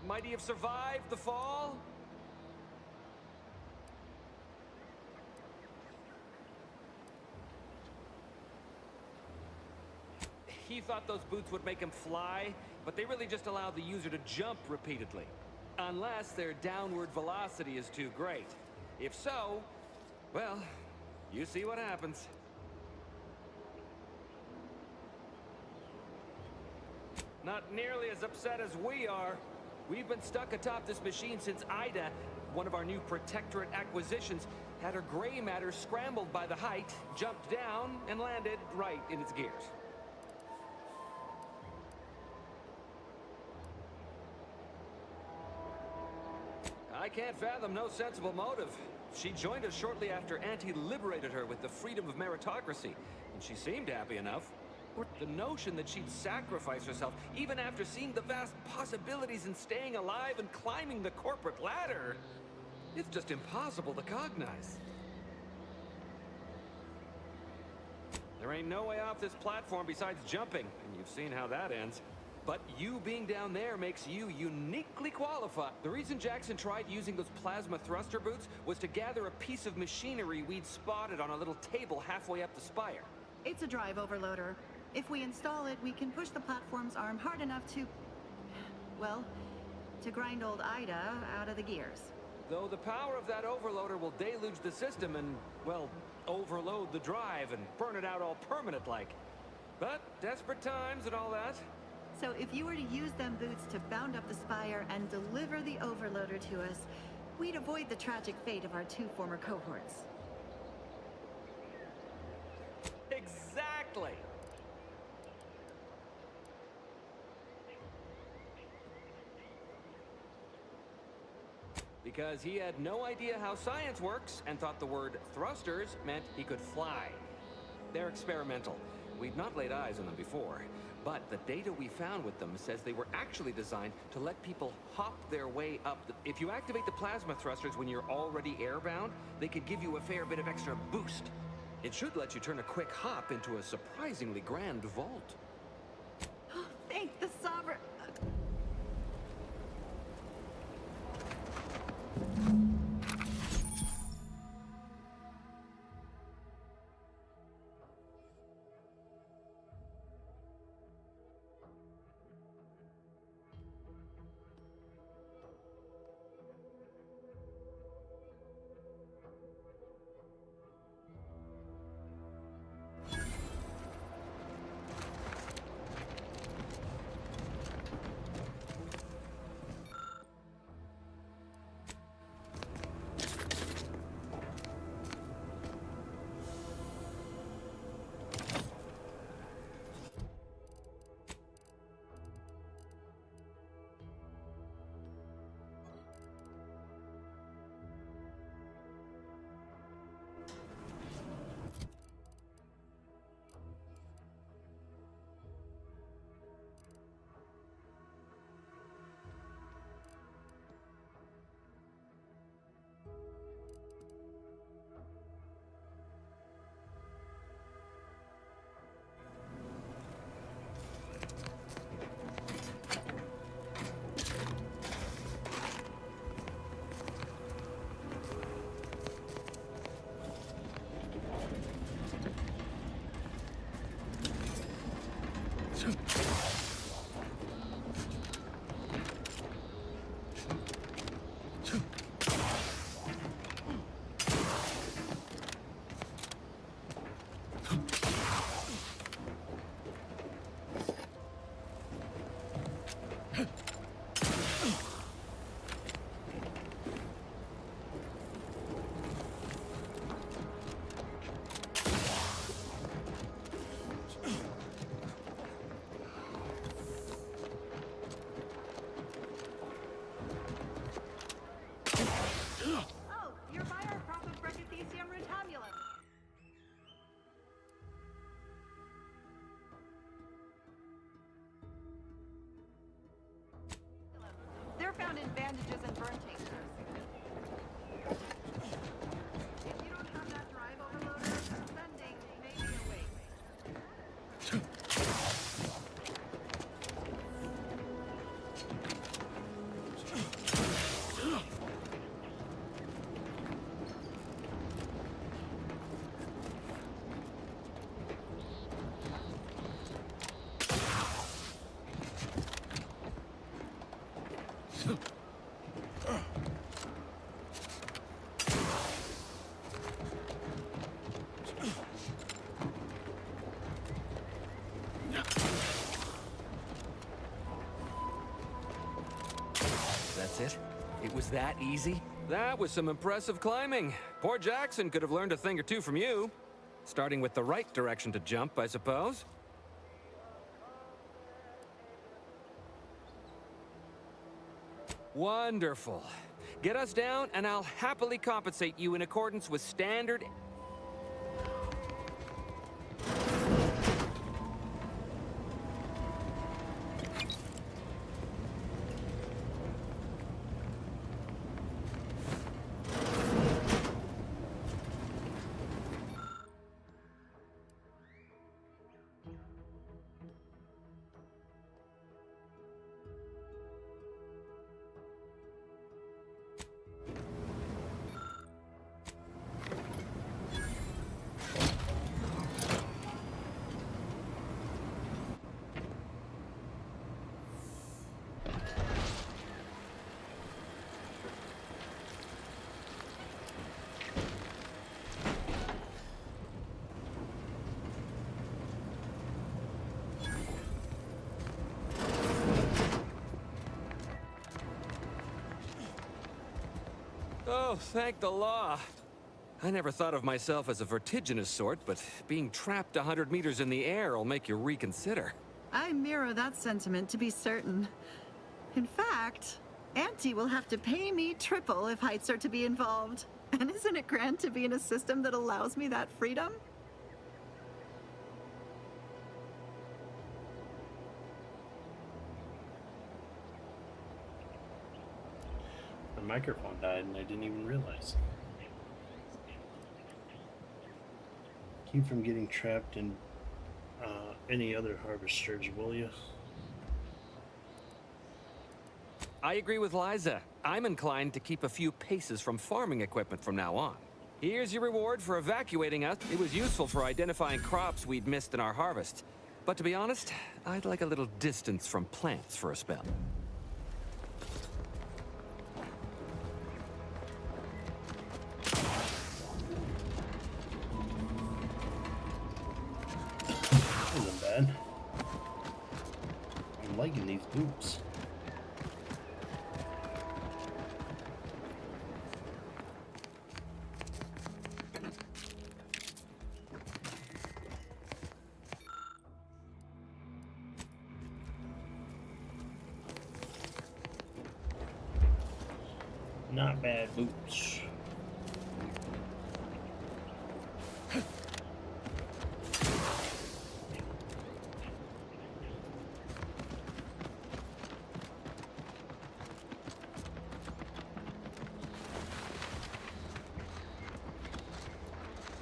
Might he have survived the fall? He thought those boots would make him fly, but they really just allow the user to jump repeatedly. Unless their downward velocity is too great. If so, well, you see what happens. Not nearly as upset as we are. We've been stuck atop this machine since Ida, one of our new Protectorate acquisitions, had her gray matter scrambled by the height, jumped down, and landed right in its gears. I can't fathom no sensible motive. She joined us shortly after Auntie liberated her with the freedom of meritocracy, and she seemed happy enough. The notion that she'd sacrifice herself, even after seeing the vast possibilities in staying alive and climbing the corporate ladder, it's just impossible to cognize. There ain't no way off this platform besides jumping, and you've seen how that ends. But you being down there makes you uniquely qualified. The reason Jackson tried using those plasma thruster boots was to gather a piece of machinery we'd spotted on a little table halfway up the spire. It's a drive overloader. If we install it, we can push the platform's arm hard enough to... well, to grind old Ida out of the gears. Though the power of that overloader will deluge the system and, well, overload the drive and burn it out all permanent-like. But desperate times and all that. So if you were to use them boots to bound up the spire and deliver the overloader to us, we'd avoid the tragic fate of our 2 former cohorts. Exactly! Because he had no idea how science works and thought the word thrusters meant he could fly. They're experimental. We'd not laid eyes on them before. But the data we found with them says they were actually designed to let people hop their way up. If you activate the plasma thrusters when you're already airbound, they could give you a fair bit of extra boost. It should let you turn a quick hop into a surprisingly grand vault. Thank the Sovereign... Oh, you're by our Propoprecithecium retabulum. They're found in bandages and burn tinctures. If you don't have that drive overloader, sending may be a waste. That's it? It was that easy? That was some impressive climbing. Poor Jackson could have learned a thing or two from you. Starting with the right direction to jump, I suppose. Wonderful. Get us down, and I'll happily compensate you in accordance with standard... Oh, thank the law. I never thought of myself as a vertiginous sort, but being trapped 100 meters in the air will make you reconsider. I mirror that sentiment, to be certain. In fact, Auntie will have to pay me triple if heights are to be involved. And isn't it grand to be in a system that allows me that freedom? My microphone died and I didn't even realize. Keep from getting trapped in any other harvesters, will you? I agree with Liza. I'm inclined to keep a few paces from farming equipment from now on. Here's your reward for evacuating us. It was useful for identifying crops we'd missed in our harvest. But to be honest, I'd like a little distance from plants for a spell. Isn't bad. I'm liking these boots. Not bad boots.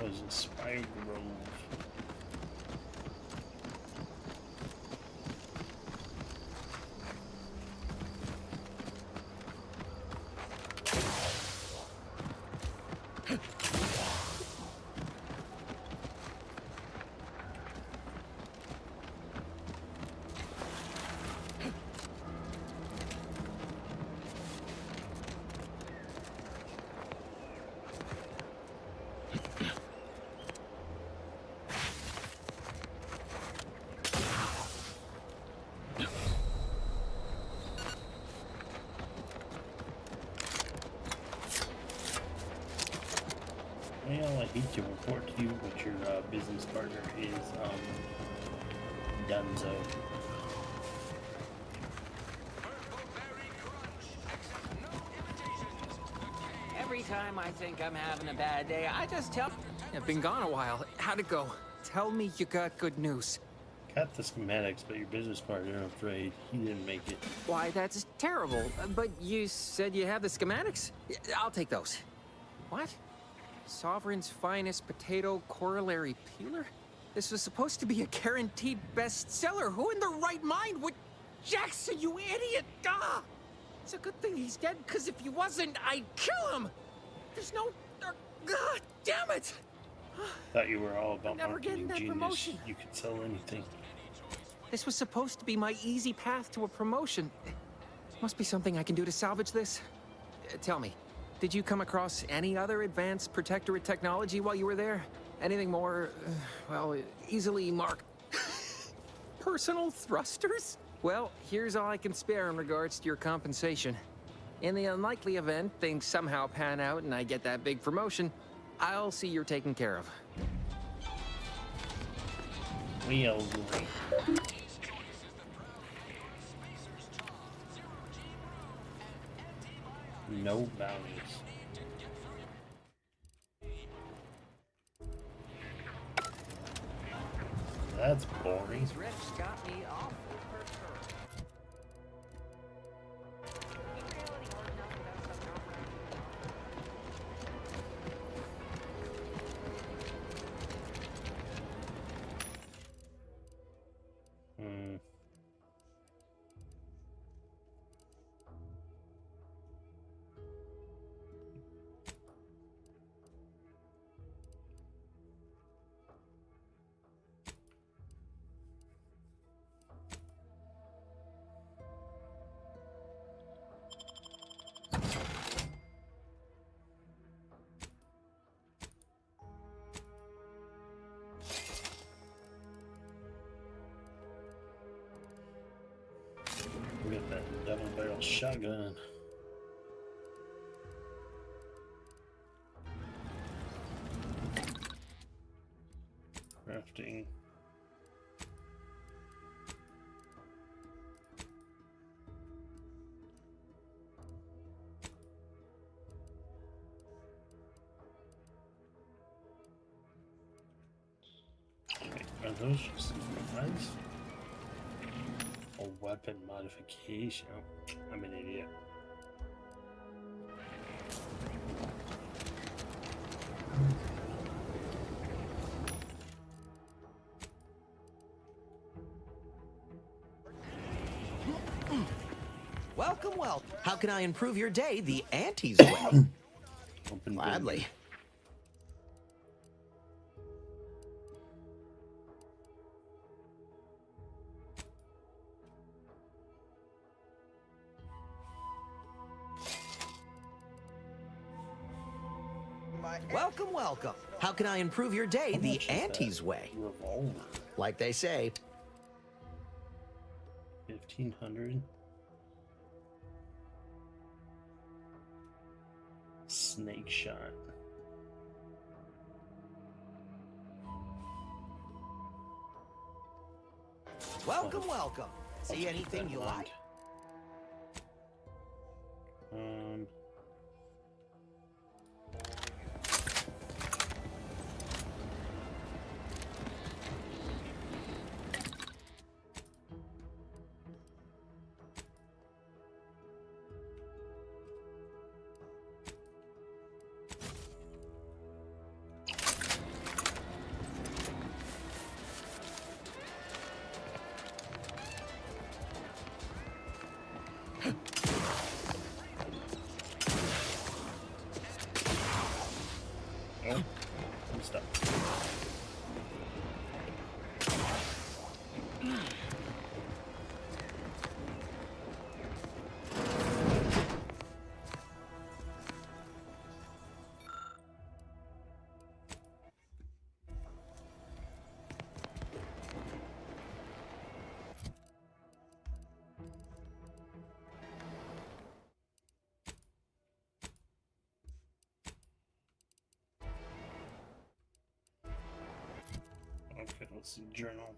Was a spider grove. your business partner is Dunzo. Every time I think I'm having a bad day, I just tell... I've been gone a while. How'd it go? Tell me you got good news. Got the schematics, but your business partner, I'm afraid, he didn't make it. Why, that's terrible. But you said you have the schematics? I'll take those. What? Sovereign's finest potato corollary peeler? This was supposed to be a guaranteed bestseller. Who in their right mind would... Jackson, you idiot! Ah! It's a good thing he's dead, because if he wasn't, I'd kill him! There's no... God damn it! Thought you were all about Never getting marketing that genius. promotion. You could sell anything. This was supposed to be my easy path to a promotion. Must be something I can do to salvage this. Tell me, did you come across any other advanced protectorate technology while you were there? Anything more, well, easily marked... personal thrusters? Well, here's all I can spare in regards to your compensation. In the unlikely event things somehow pan out and I get that big promotion, I'll see you're taken care of. Well, no bounties. That's boring. These rips got me awful perturbed. We got that double barrel shotgun. Crafting. Wait, are those just supplies? A weapon modification. Oh, I'm an idiot. Welcome, welcome. How can I improve your day the Auntie's way? Gladly. Welcome, welcome. How can I improve your day the Auntie's way? Revolver. Like they say. 1500. Snake shot. Welcome, welcome. See anything you like? policy journal.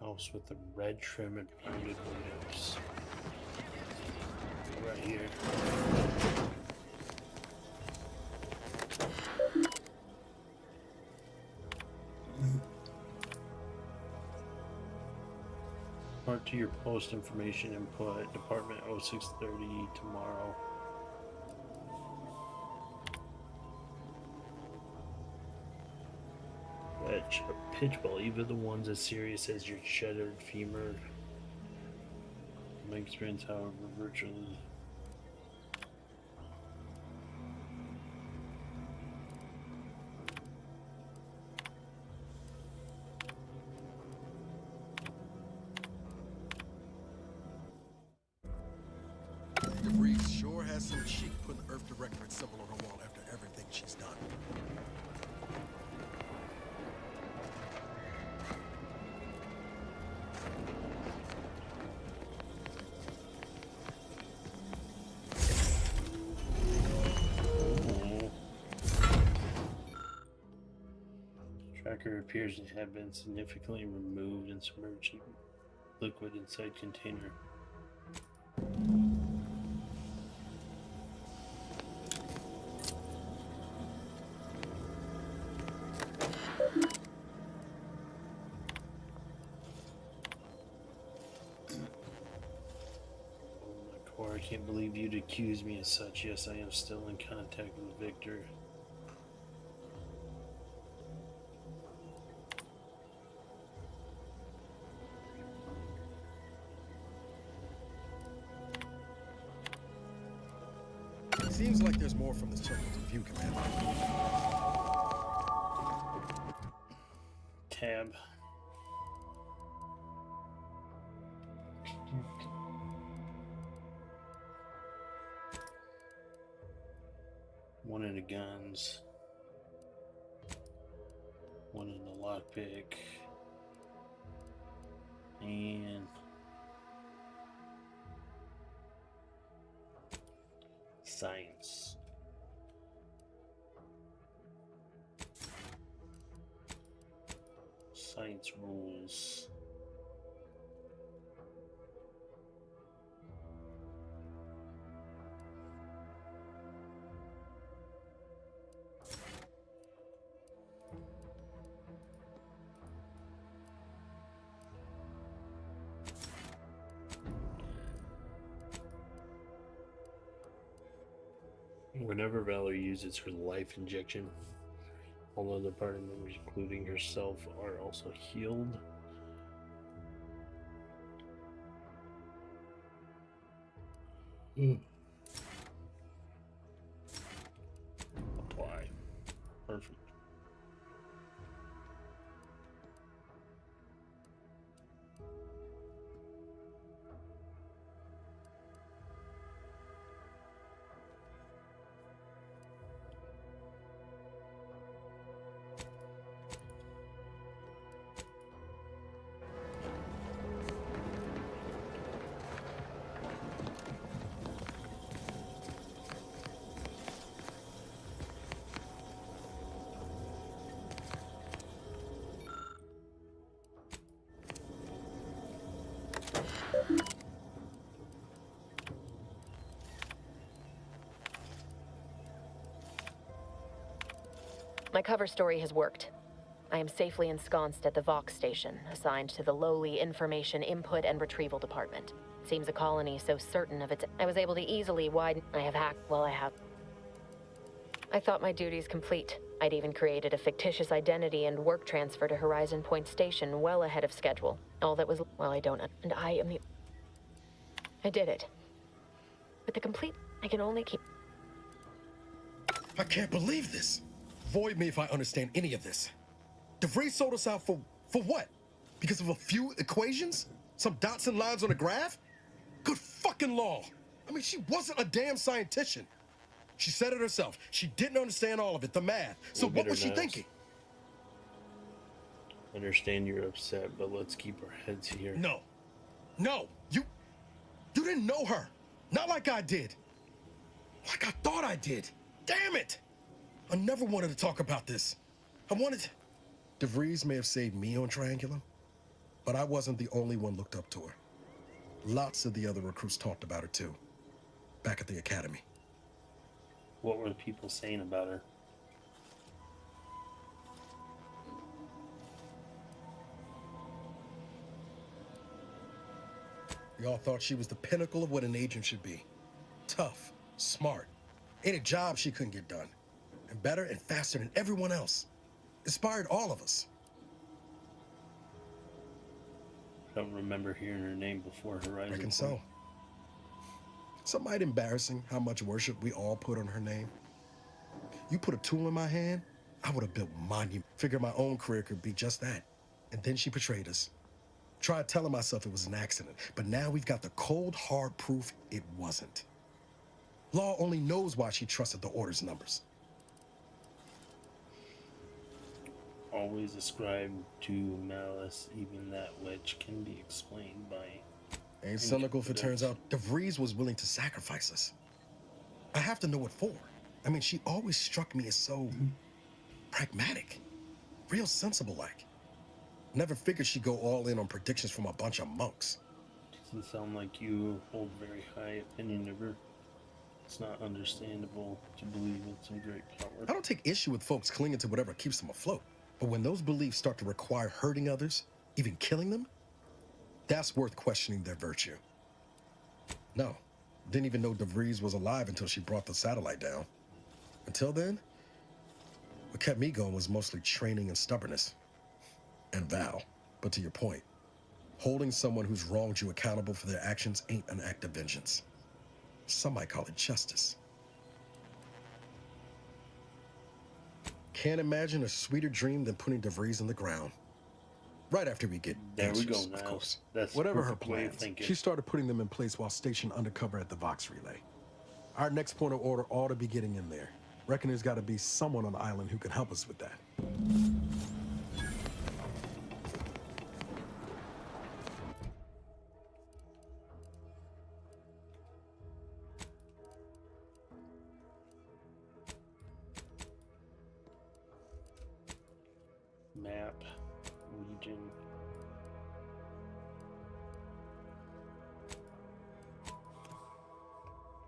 House with the red trim and painted windows. Right here. Report to your post information input department 0630 tomorrow. Pitchball, even the ones as serious as your shattered femur. My experience, however, virtually. Reeves sure has some chic putting the Earth Directorate symbol on her wall after everything she's done. Tracker appears to have been significantly removed and submerged in liquid inside container. I can't believe you'd accuse me as such. Yes, I am still in contact with Victor. Seems like there's more from the circle to view, Commander. Tab. One in the guns. One in the lockpick. And science. Science rules. Whenever Valor uses her life injection, all other party members, including herself, are also healed. Apply. Perfect. My cover story has worked. I am safely ensconced at the Vox station, assigned to the lowly Information Input and Retrieval Department. Seems a colony so certain of its... I was able to easily widen... I have hacked... Well, I have... I thought my duties complete. I'd even created a fictitious identity and work transfer to Horizon Point Station well ahead of schedule. All that was... Well, I don't... And I am the... I did it. With the complete... I can only keep... I can't believe this. Void me if I understand any of this. DeVries sold us out for what? Because of a few equations? Some dots and lines on a graph? Good fucking law. I mean, she wasn't a damn scientist. She said it herself. She didn't understand all of it, the math. So what was she thinking? Understand you're upset, but let's keep our heads here. No. You didn't know her. Not like I did. Like I thought I did. Damn it! I never wanted to talk about this. DeVries may have saved me on Triangulum, but I wasn't the only one looked up to her. Lots of the other recruits talked about her too, back at the academy. What were the people saying about her? Y'all thought she was the pinnacle of what an agent should be. Tough, smart, ain't a job she couldn't get done. And better and faster than everyone else. Inspired all of us. I don't remember hearing her name before Horizon. Reckon so. Some might embarrassing how much worship we all put on her name. You put a tool in my hand, I would have built monument. Figured my own career could be just that. And then she betrayed us. Tried telling myself it was an accident, but now we've got the cold, hard proof it wasn't. Law only knows why she trusted the Order's numbers. Always ascribed to malice, even that which can be explained by... Ain't cynical if it turns out DeVries was willing to sacrifice us. I have to know what for. I mean, she always struck me as so... pragmatic. Real sensible-like. Never figured she'd go all in on predictions from a bunch of monks. Doesn't sound like you hold very high opinion of her. It's not understandable to believe in some great power. I don't take issue with folks clinging to whatever keeps them afloat. But when those beliefs start to require hurting others, even killing them, that's worth questioning their virtue. No, didn't even know DeVries was alive until she brought the satellite down. Until then, what kept me going was mostly training and stubbornness. And Val. But to your point, holding someone who's wronged you accountable for their actions ain't an act of vengeance. Some might call it justice. Can't imagine a sweeter dream than putting DeVries in the ground. Right after we get answers, we go, of course. That's whatever her perfect way of plans, thinking. she started putting them in place while stationed undercover at the Vox Relay. Our next point of order ought to be getting in there. Reckon there's got to be someone on the island who can help us with that. Map, region.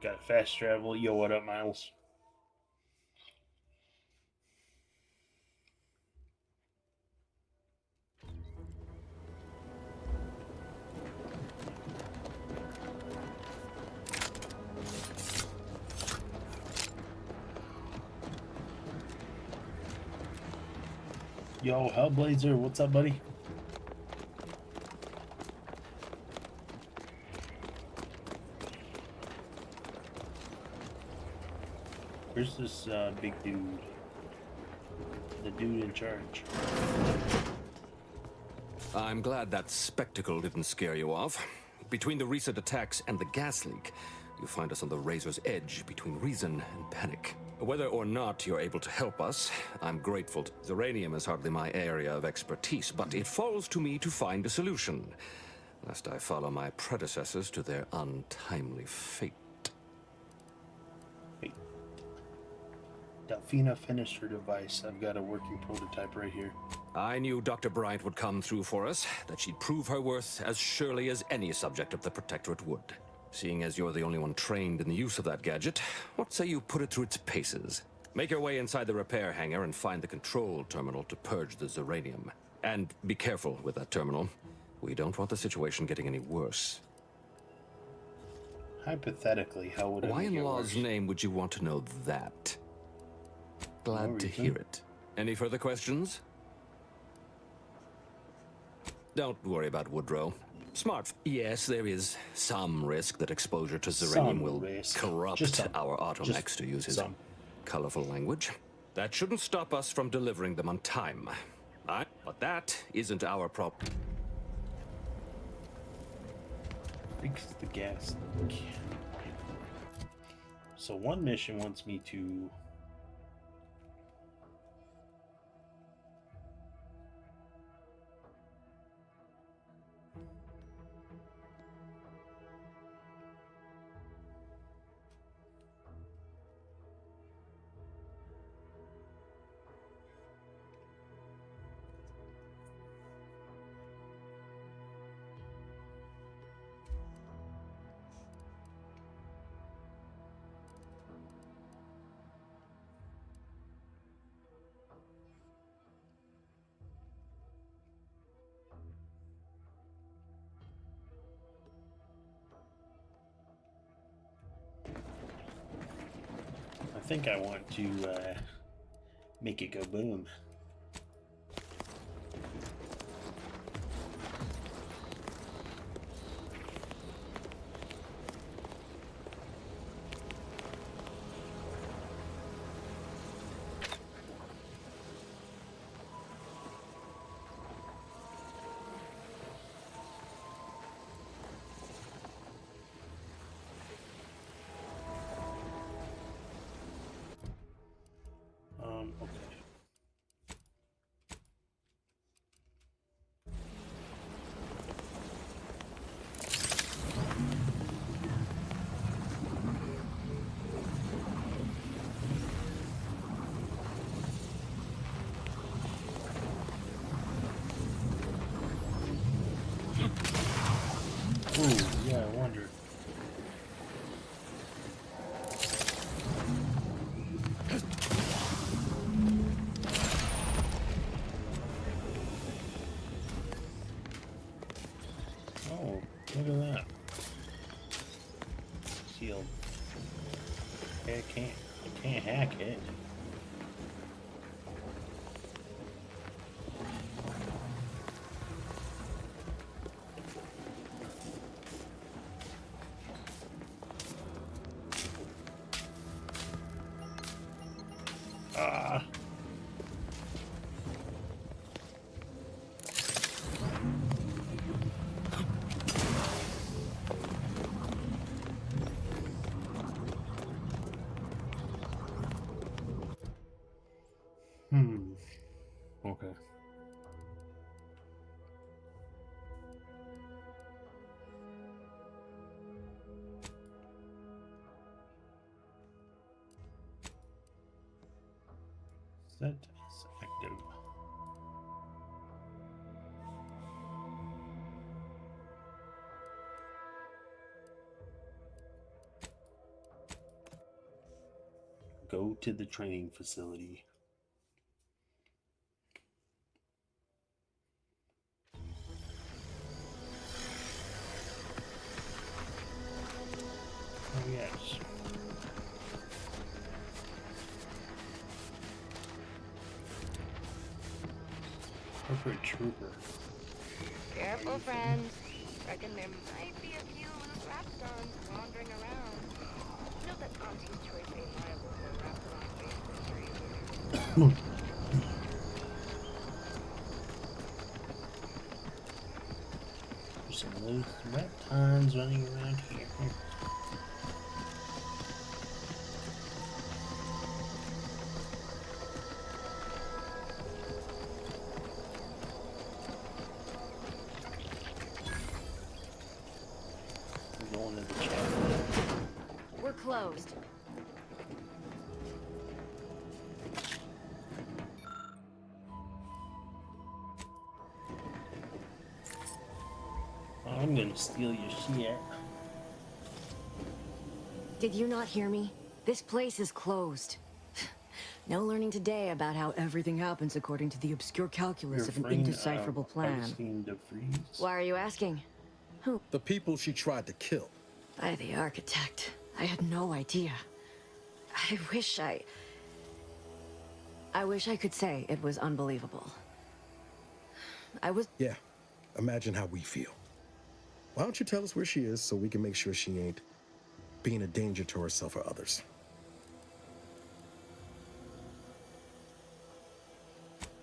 Got fast travel. Yo, what up, Miles? Yo, Hellblazer, what's up, buddy? Where's this big dude? The dude in charge. I'm glad that spectacle didn't scare you off. Between the recent attacks and the gas leak, you find us on the razor's edge between reason and panic. Whether or not you're able to help us, I'm grateful. Zeranium is hardly my area of expertise, but it falls to me to find a solution, lest I follow my predecessors to their untimely fate. Wait. Delphina finished her device. I've got a working prototype right here. I knew Dr. Bryant would come through for us, that she'd prove her worth as surely as any subject of the Protectorate would. Seeing as you're the only one trained in the use of that gadget, what say you put it through its paces? Make your way inside the repair hangar and find the control terminal to purge the Zeranium. And be careful with that terminal. We don't want the situation getting any worse. Hypothetically, how would it Why make in it law's worse? name would you want to know that? Glad No to reason. hear it. Any further questions? Don't worry about Woodrow. Smart. Yes, there is some risk that exposure to Zeranium Some will risk. corrupt Just some. our automechs, Just to use his some. colorful language. That shouldn't stop us from delivering them on time. But that isn't our problem. Fix the gas leak. So one mission wants me to I think I want to make it go boom. Okay. Ooh, yeah, I wonder. Oh, look at that. Sealed. I can't hack it. Ah. Okay. Set is active. Go to the training facility. Oh, yes. Corporate trooper. Careful, friends. Reckon there might be a few loose rapstons wandering around. Note that Auntie's choice ain't liable for wraparound face injuries. There's some loose reptons running around here. Going to the chat. We're closed. I'm gonna steal your shit. Did you not hear me? This place is closed. No learning today about how everything happens according to the obscure calculus of an indecipherable plan. Why are you asking? Who? The people she tried to kill. By the architect. I had no idea. I wish I could say it was unbelievable. Yeah, imagine how we feel. Why don't you tell us where she is so we can make sure she ain't being a danger to herself or others?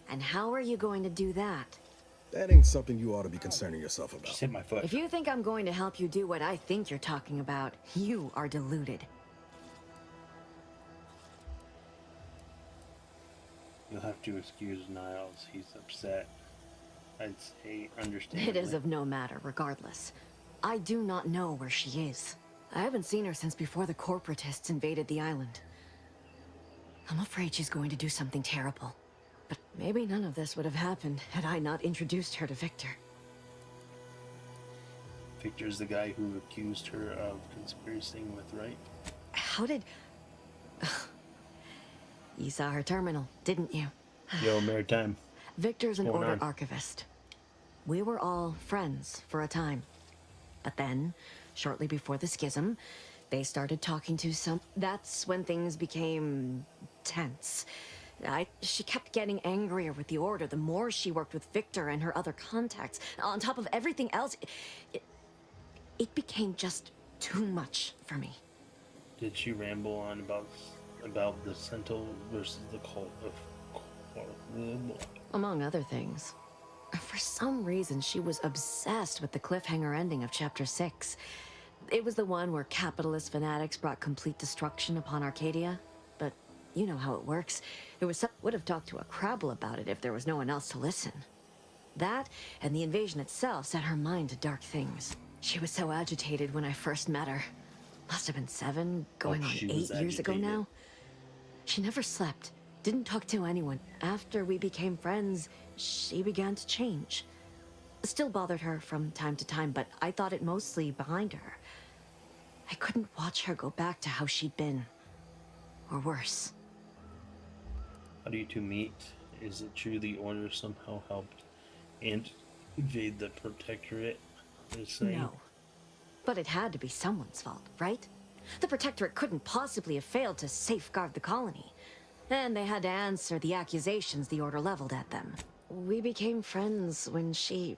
And how are you going to do that? That ain't something you ought to be concerning yourself about. Just hit my foot. If you think I'm going to help you do what I think you're talking about, you are deluded. You'll have to excuse Niles. He's upset. I'd say understandably. It is of no matter, regardless. I do not know where she is. I haven't seen her since before the corporatists invaded the island. I'm afraid she's going to do something terrible. But maybe none of this would have happened had I not introduced her to Victor. Victor's the guy who accused her of conspiring with Wright. How did... You saw her terminal, didn't you? Yo, Maritime. Victor's an Order archivist. We were all friends for a time. But then, shortly before the schism, they started talking to some... That's when things became tense. She kept getting angrier with the Order the more she worked with Victor and her other contacts. On top of everything else, it became just too much for me. Did she ramble on about the Sentinel versus the cult of... Among other things. For some reason, she was obsessed with the cliffhanger ending of Chapter 6. It was the one where capitalist fanatics brought complete destruction upon Arcadia. But you know how it works. Would have talked to a Crabble about it if there was no one else to listen. That, and the invasion itself, set her mind to dark things. She was so agitated when I first met her. Must have been 7, going on 8 years ago now. She never slept, didn't talk to anyone. After we became friends, she began to change. Still bothered her from time to time, but I thought it mostly behind her. I couldn't watch her go back to how she'd been. Or worse. How do you two meet? Is it true the Order somehow helped and invade the Protectorate? No. But it had to be someone's fault, right? The Protectorate couldn't possibly have failed to safeguard the colony. And they had to answer the accusations the Order leveled at them. We became friends when she...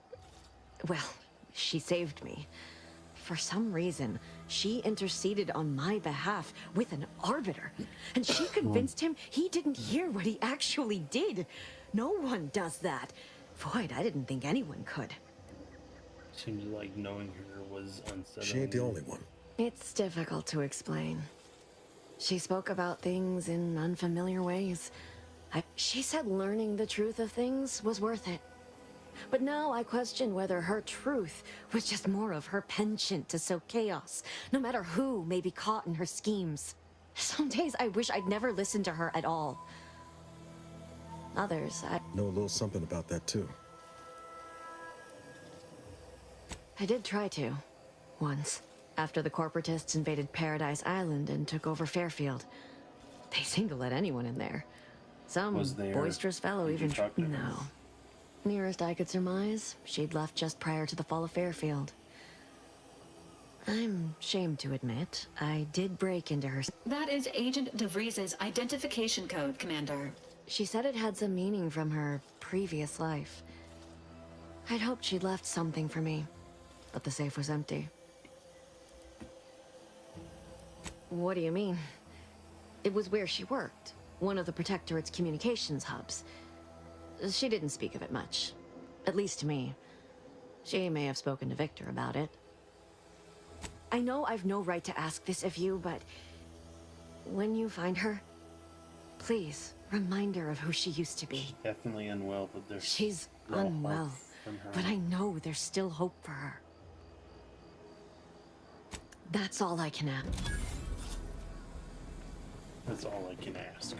Well, she saved me. For some reason, she interceded on my behalf with an Arbiter. And she convinced him he didn't hear what he actually did. No one does that. Void, I didn't think anyone could. Seems like knowing her was unsettling. She ain't the only one. It's difficult to explain. She spoke about things in unfamiliar ways. She said learning the truth of things was worth it. But now I question whether her truth was just more of her penchant to sow chaos, no matter who may be caught in her schemes. Some days I wish I'd never listened to her at all. Others, Know a little something about that too. I did try to. Once. After the corporatists invaded Paradise Island and took over Fairfield. They seemed to let anyone in there. Some boisterous fellow even... No. Nearest I could surmise, she'd left just prior to the fall of Fairfield. I'm ashamed to admit, I did break into her... That is Agent DeVries's identification code, Commander. She said it had some meaning from her previous life. I'd hoped she'd left something for me, but the safe was empty. What do you mean? It was where she worked, one of the Protectorate's communications hubs. She didn't speak of it much, at least to me. She may have spoken to Victor about it. I know I've no right to ask this of you, but when you find her, please remind her of who she used to be. She's definitely unwell, but there's... She's unwell, but I know there's still hope for her. That's all I can ask. That's all I can ask.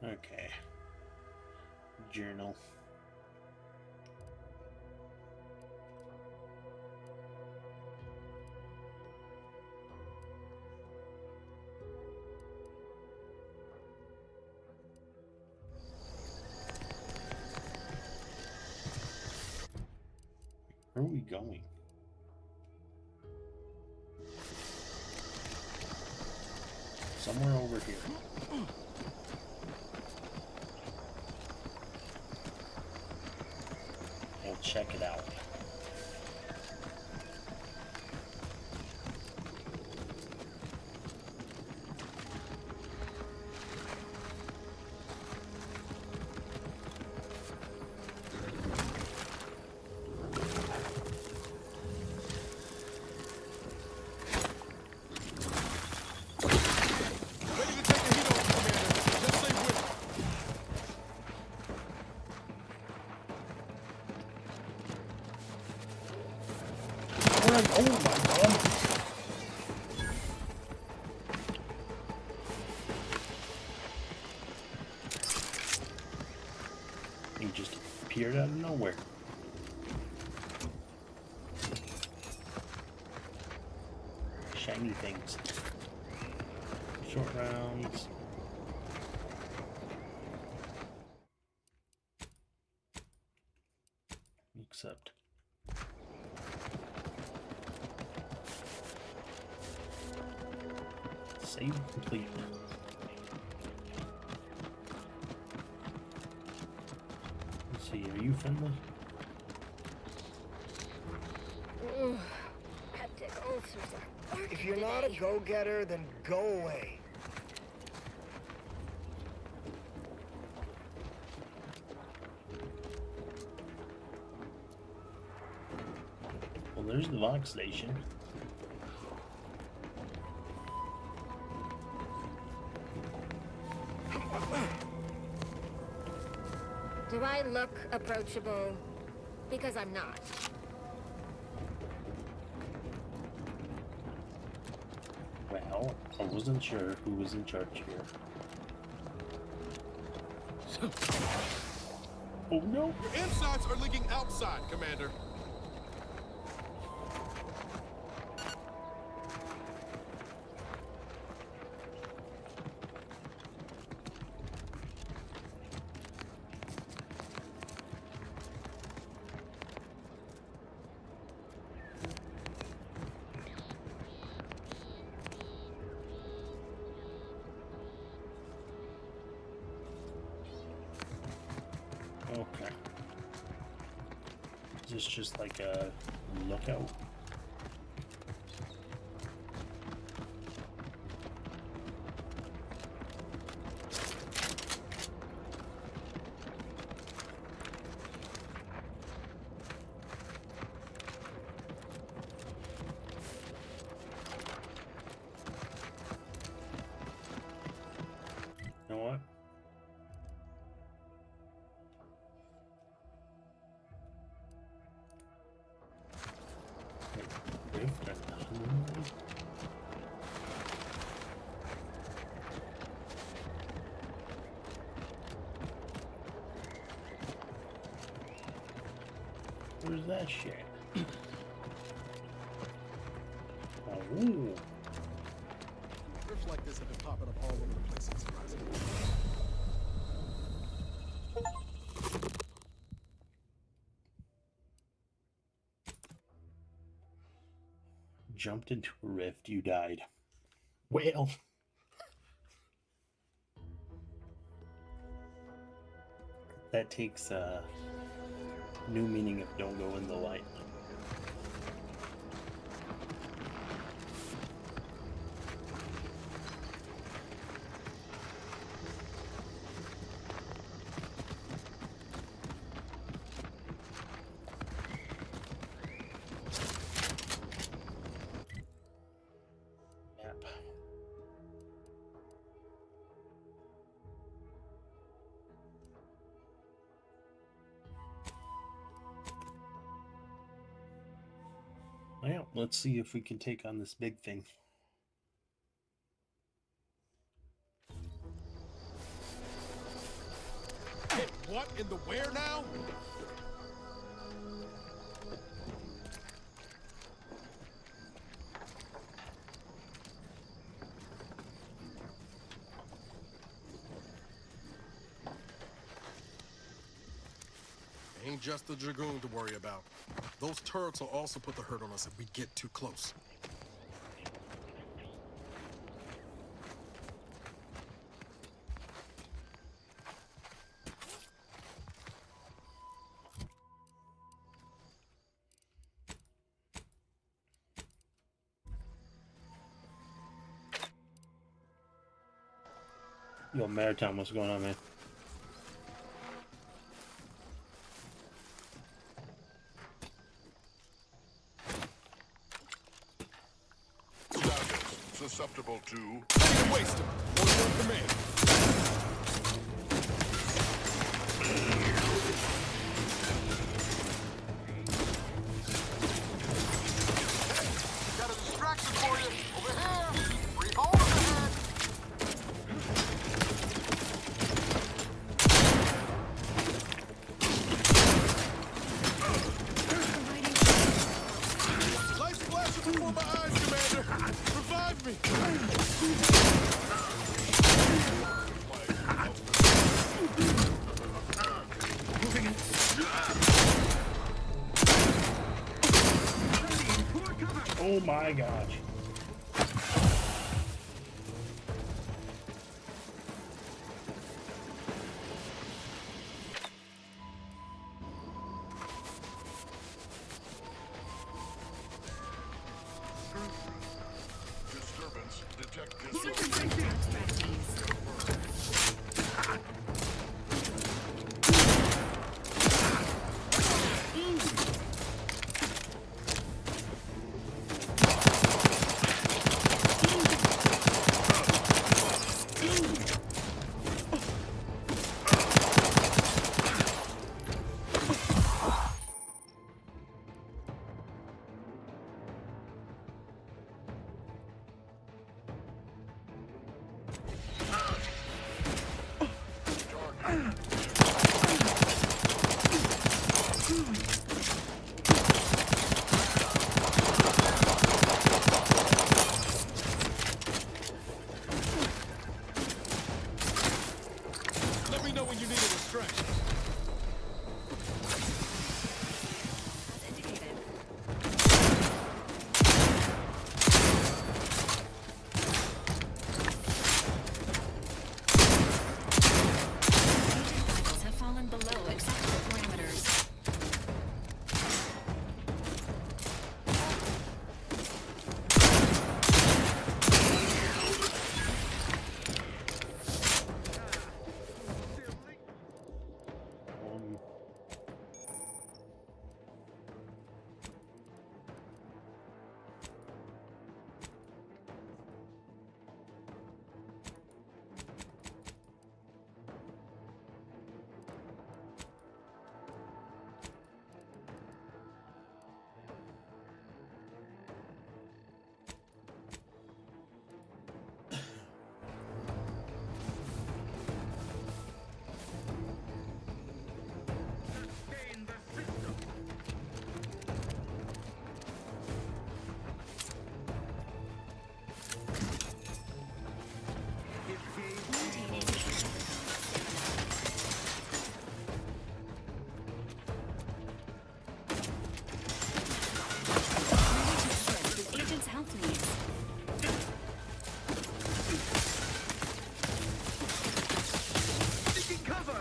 Okay. Journal. Where are we going? Somewhere over here. We'll check it out. Oh my god. He just appeared out of nowhere. Shiny things. Short rounds. Except. Save complete. Let's see, are you friendly? If you're not a go-getter, then go away. Well, there's the Vox station. Do I look approachable? Because I'm not. Well, I wasn't sure who was in charge here. Oh no! Your insides are leaking outside, Commander. Okay. Is this just like a lookout? You know what? Where's that shit? Oh. Rifts like this have been popping up all over the place since Horizon. Jumped into a rift, you died. Well. That takes a new meaning of don't go in the light. Well, let's see if we can take on this big thing. Hey, what in the where now? Ain't just the Dragoon to worry about. Those turrets will also put the hurt on us if we get too close. Yo, Maritime, what's going on, man? Susceptible to waste him. Order of command. my gosh. Disturbance detected. Let me know when you need a distraction. Have fallen below acceptable parameters. Agent's health needs. Taking cover.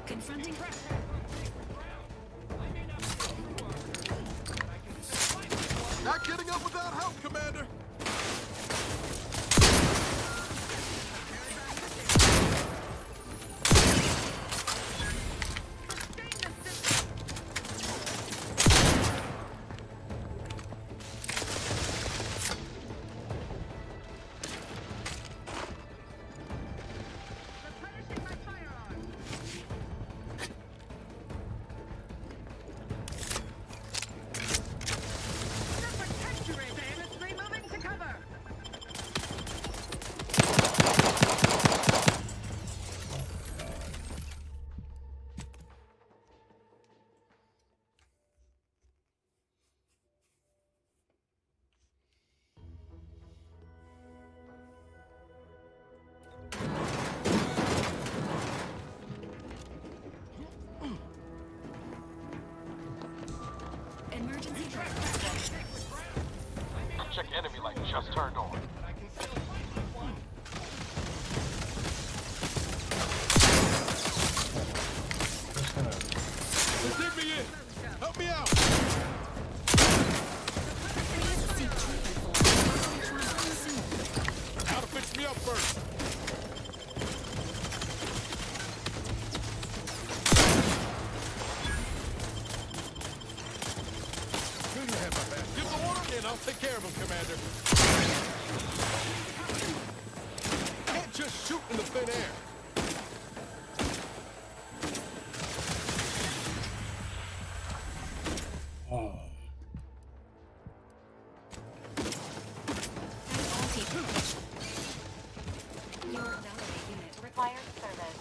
Confronting. Not getting up without help, Commander. Protectorate, Commander. Can't just shoot in the thin air. Oh. Your validate unit requires service.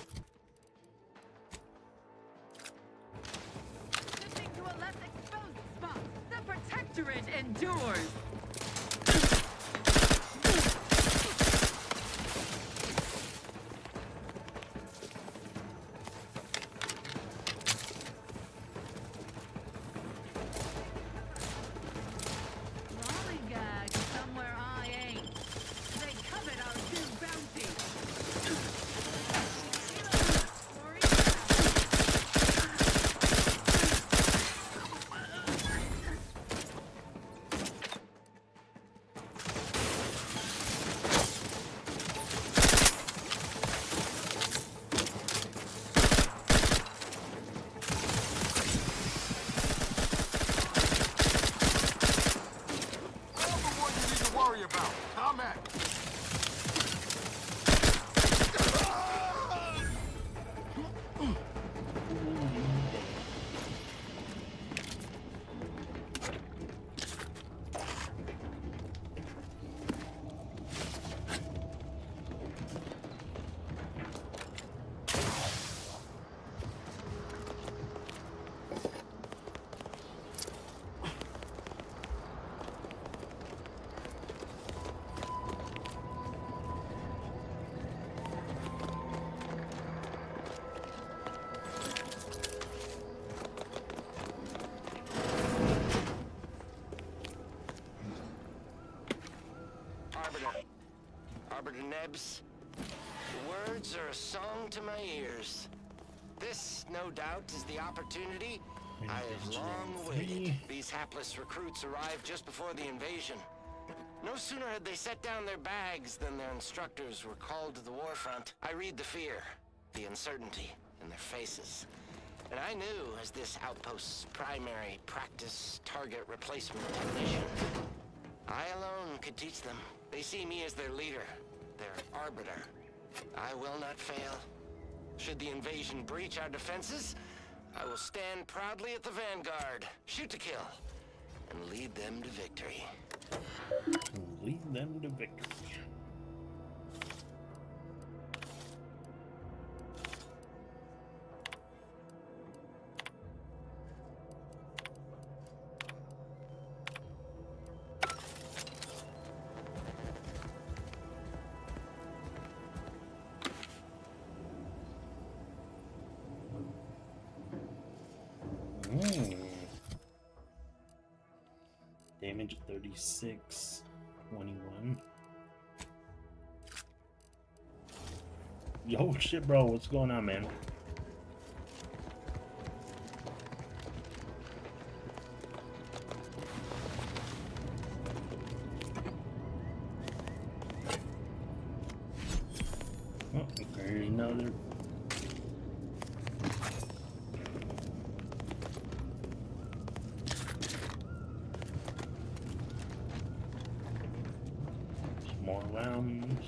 Shifting to a less exposed spot. The Protectorate endures. Lollygag somewhere I ain't. They covet our due bounty. Grab the one you need to worry about. I'm at. Arbiter Nebs, the words are a song to my ears. This, no doubt, is the opportunity I have long awaited. These hapless recruits arrived just before the invasion. No sooner had they set down their bags than their instructors were called to the war front. I read the fear, the uncertainty in their faces. And I knew, as this outpost's primary practice target replacement technician, I alone could teach them. They see me as their leader, their arbiter. I will not fail. Should the invasion breach our defenses, I will stand proudly at the vanguard, shoot to kill, and lead them to victory. Lead them to victory. Damage 36, 21. Yo, shit, bro. What's going on, man? Oh, there's another. More rounds.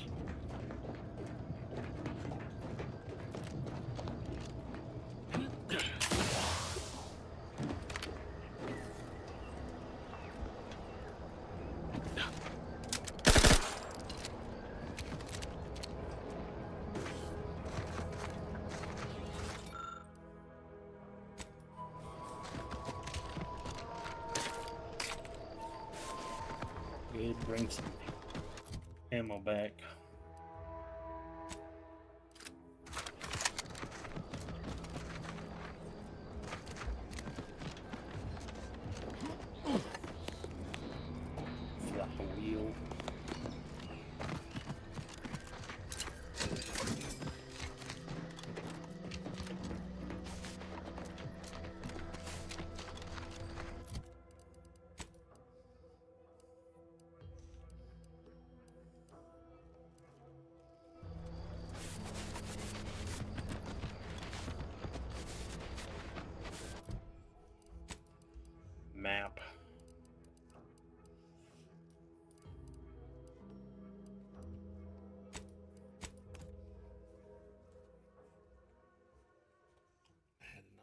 Good, bring some ammo back. Flap a wheel.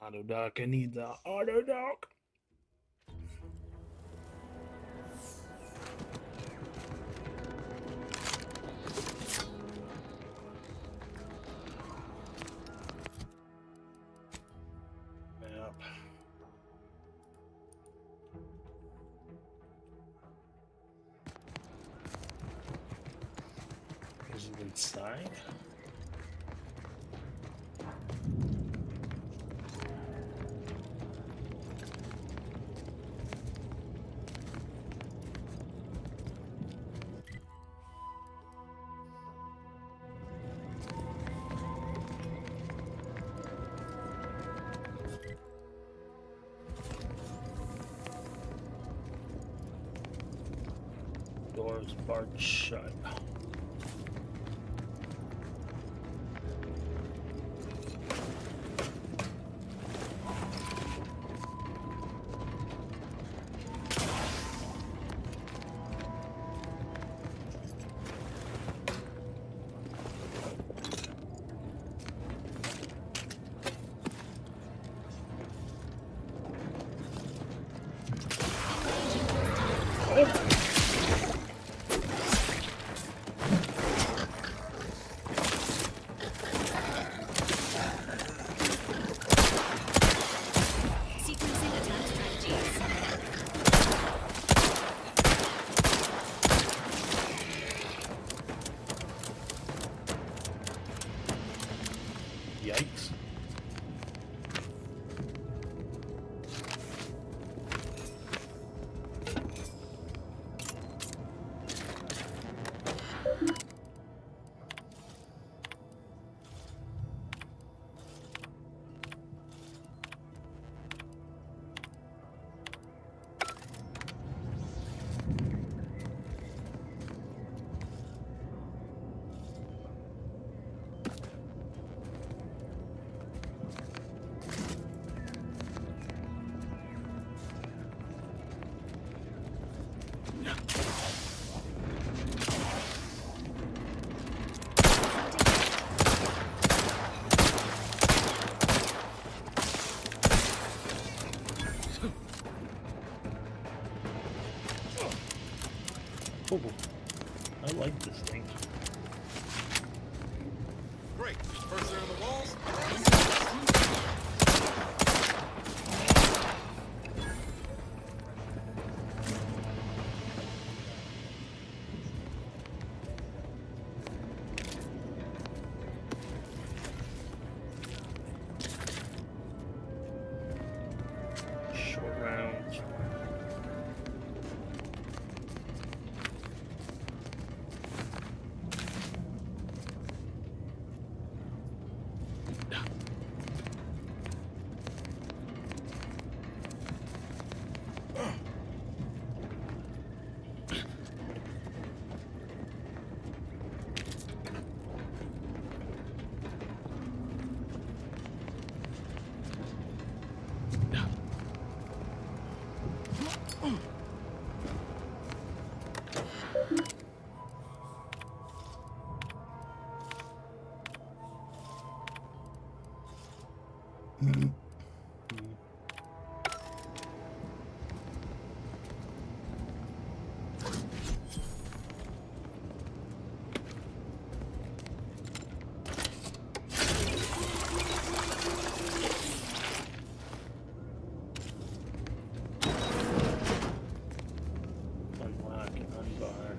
Auto dock. I need the auto dock. Map. Is it inside? Doors barred shut. Sequencing attack strategies. Yikes. Oh, I like this thing. Great. First they're on the walls. Short rounds. Unlock and unbar.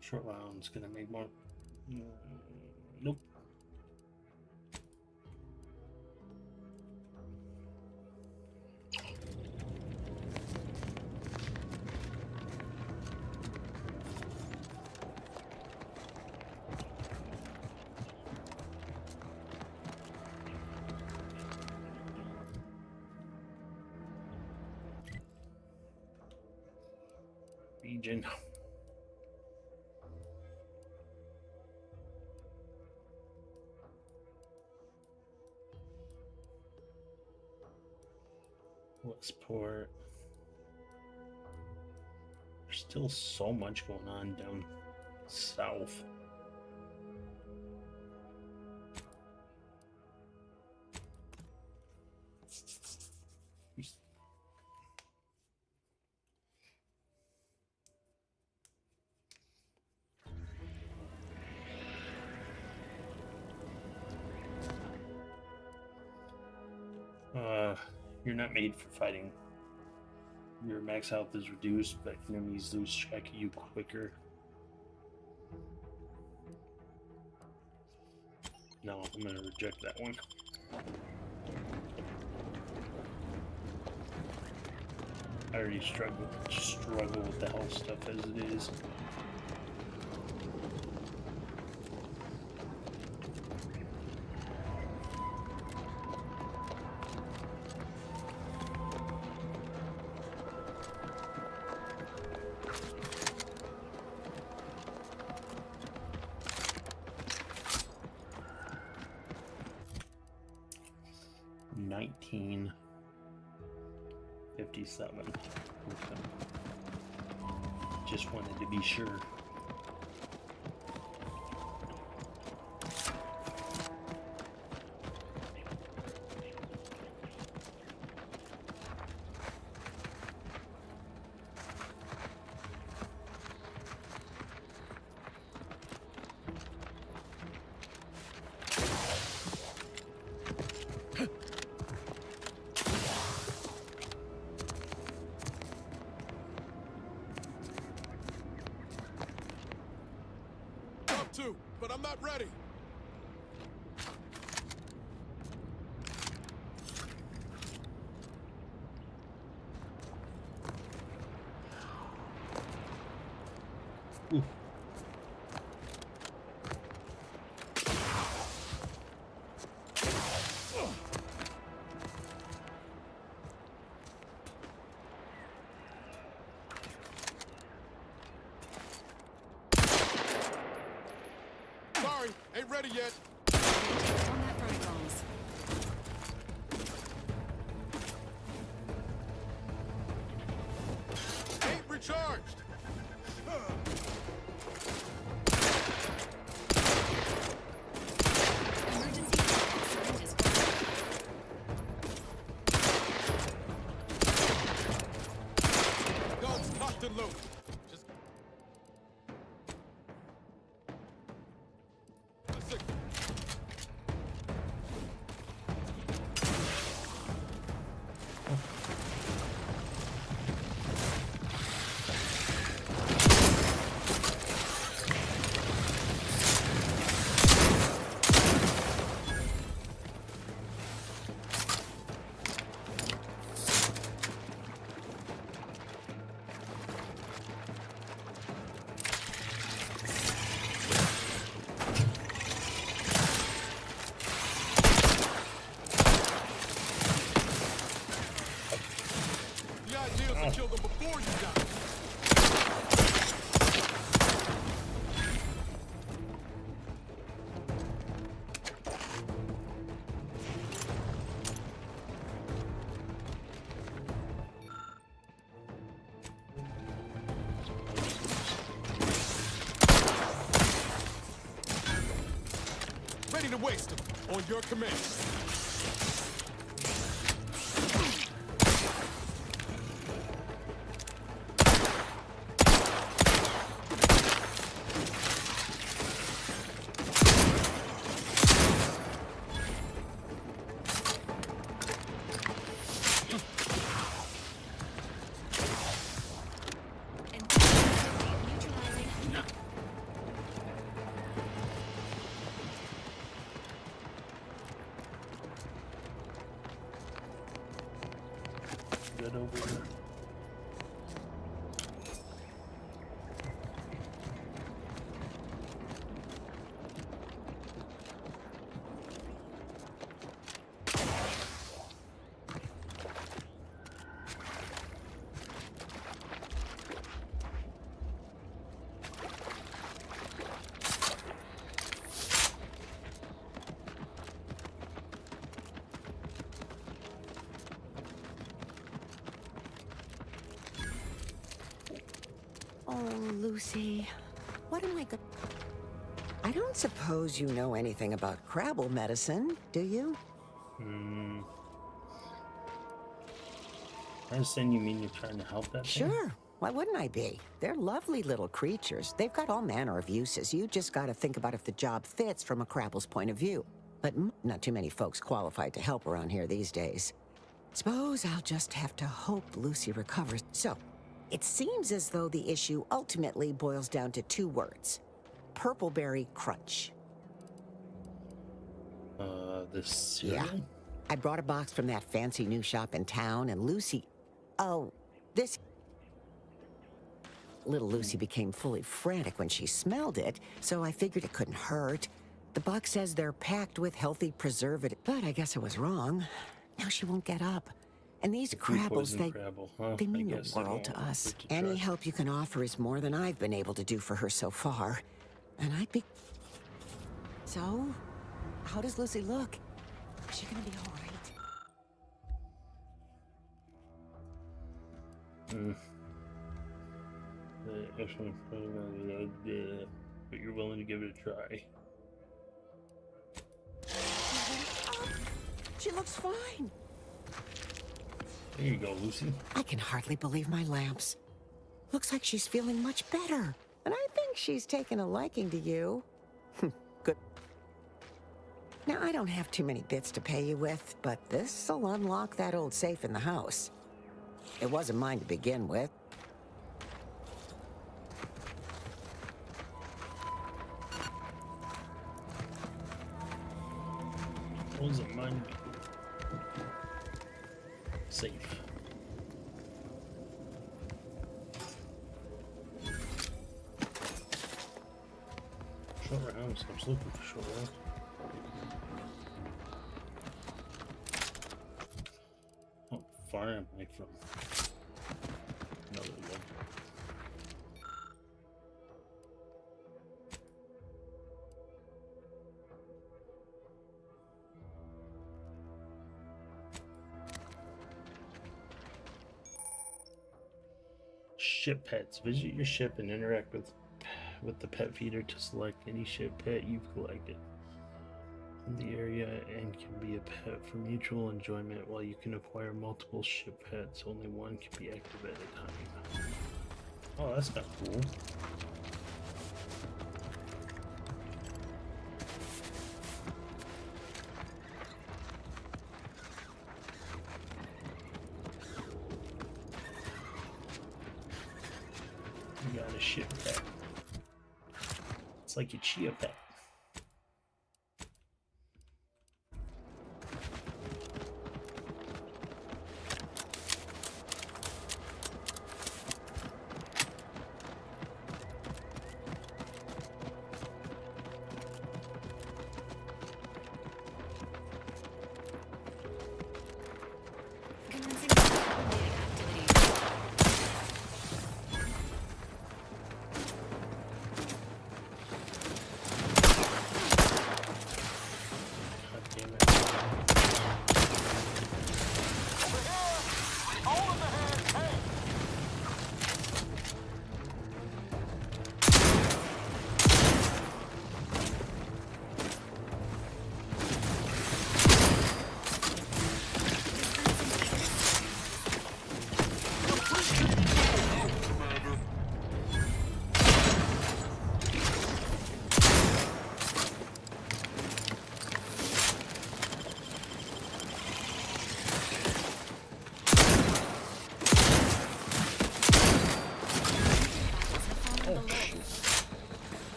Short round's gonna make more. Nope. Region. Westport. There's still so much going on down south. You're not made for fighting. Your max health is reduced, but enemies lose track of you quicker. No, I'm gonna reject that one. I already struggle with the health stuff as it is. $19.57. Okay. Just wanted to be sure. But I'm not ready. Ooh. Ain't ready yet. Combat protocols. Ain't recharged. Emergency current is Guns locked and loaded. Kill them before you die. Ready to waste them on your command. Good over here. Lucy, what am I going... I don't suppose you know anything about Crabble medicine, do you? I understand you mean you're trying to help that thing? Sure. Why wouldn't I be? They're lovely little creatures. They've got all manner of uses. You just gotta think about if the job fits from a Crabble's point of view. But not too many folks qualified to help around here these days. Suppose I'll just have to hope Lucy recovers. So, it seems as though the issue ultimately boils down to 2 words. Purpleberry Crunch. The cereal? Yeah. I brought a box from that fancy new shop in town, and Lucy... Oh, this... Little Lucy became fully frantic when she smelled it, so I figured it couldn't hurt. The box says they're packed with healthy preservative, but I guess I was wrong. Now she won't get up. And these Crabbles, they mean the world to us. Any help you can offer is more than I've been able to do for her so far. And I'd be... So, how does Lucy look? Is she gonna be all right? Actually, but you're willing to give it a try. She looks fine. There you go, Lucy. I can hardly believe my lamps. Looks like she's feeling much better. And I think she's taken a liking to you. Good. Now, I don't have too many bits to pay you with, but this'll unlock that old safe in the house. It wasn't mine to begin with. Wasn't mine. Safe. Short rounds. I was looking for short rounds. How far am I from another level? Ship pets. Visit your ship and interact with the pet feeder to select any ship pet you've collected in the area and can be a pet for mutual enjoyment. While you can acquire multiple ship pets, only one can be active at a time. Oh, that's kind of cool. You got a ship pet. It's like a chia pet.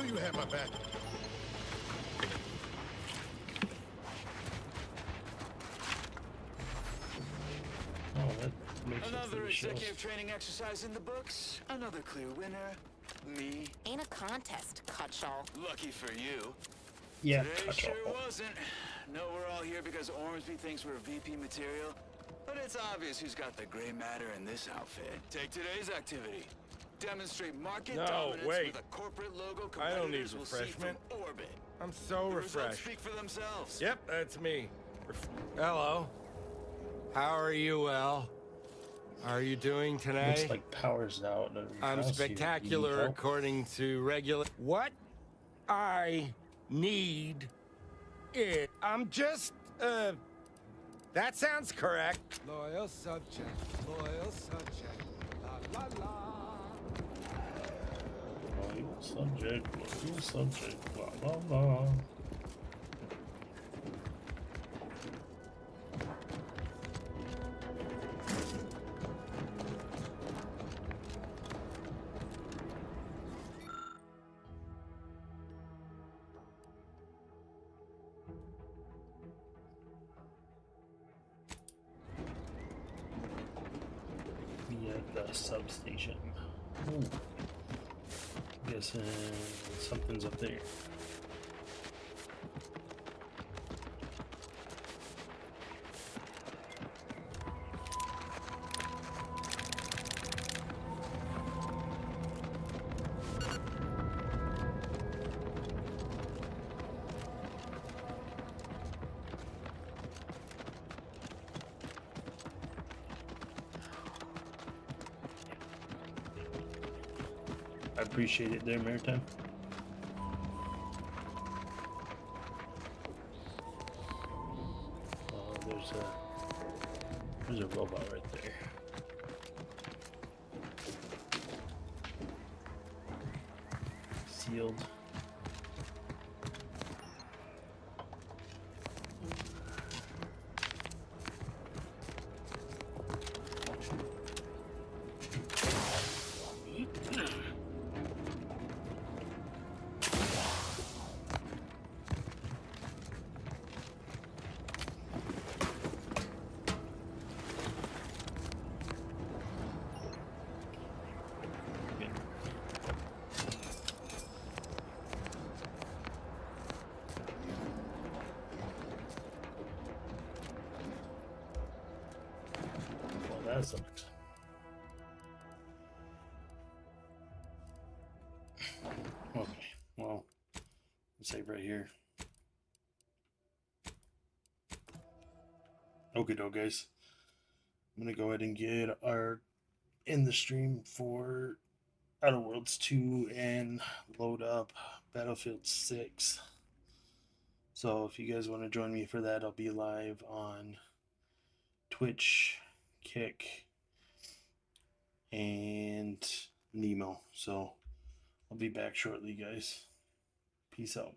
You had my back. information. Another executive training exercise in the books. Another clear winner. Me. Ain't a contest, Cutshaw. Lucky for you. Yeah, Today sure wasn't. No, we're all here because Ormsby thinks we're VP material. But it's obvious who's got the gray matter in this outfit. Take today's activity. Demonstrate market dominance with a corporate logo I don't need competitors will see from refreshment. orbit. I'm so The results refreshed. speak for themselves. Yep, that's me. Hello. How are you, El? How are you doing today? Looks like power's out. I'm spectacular according to regular. What I need is. I'm just, that sounds correct. Loyal subject, loyal subject. La la la. Loyal subject, la la la. Be at the substation. Ooh. Guessing something's up there. I appreciate it there, Maritime. Oh, there's a robot right there. Sealed. That sucks. Okay, well, let's save right here. Okay, though, guys. I'm gonna go ahead and get our in the stream for Outer Worlds 2 and load up Battlefield 6. So if you guys want to join me for that, I'll be live on Twitch, Kick, and Nemo. So I'll be back shortly, guys. Peace out.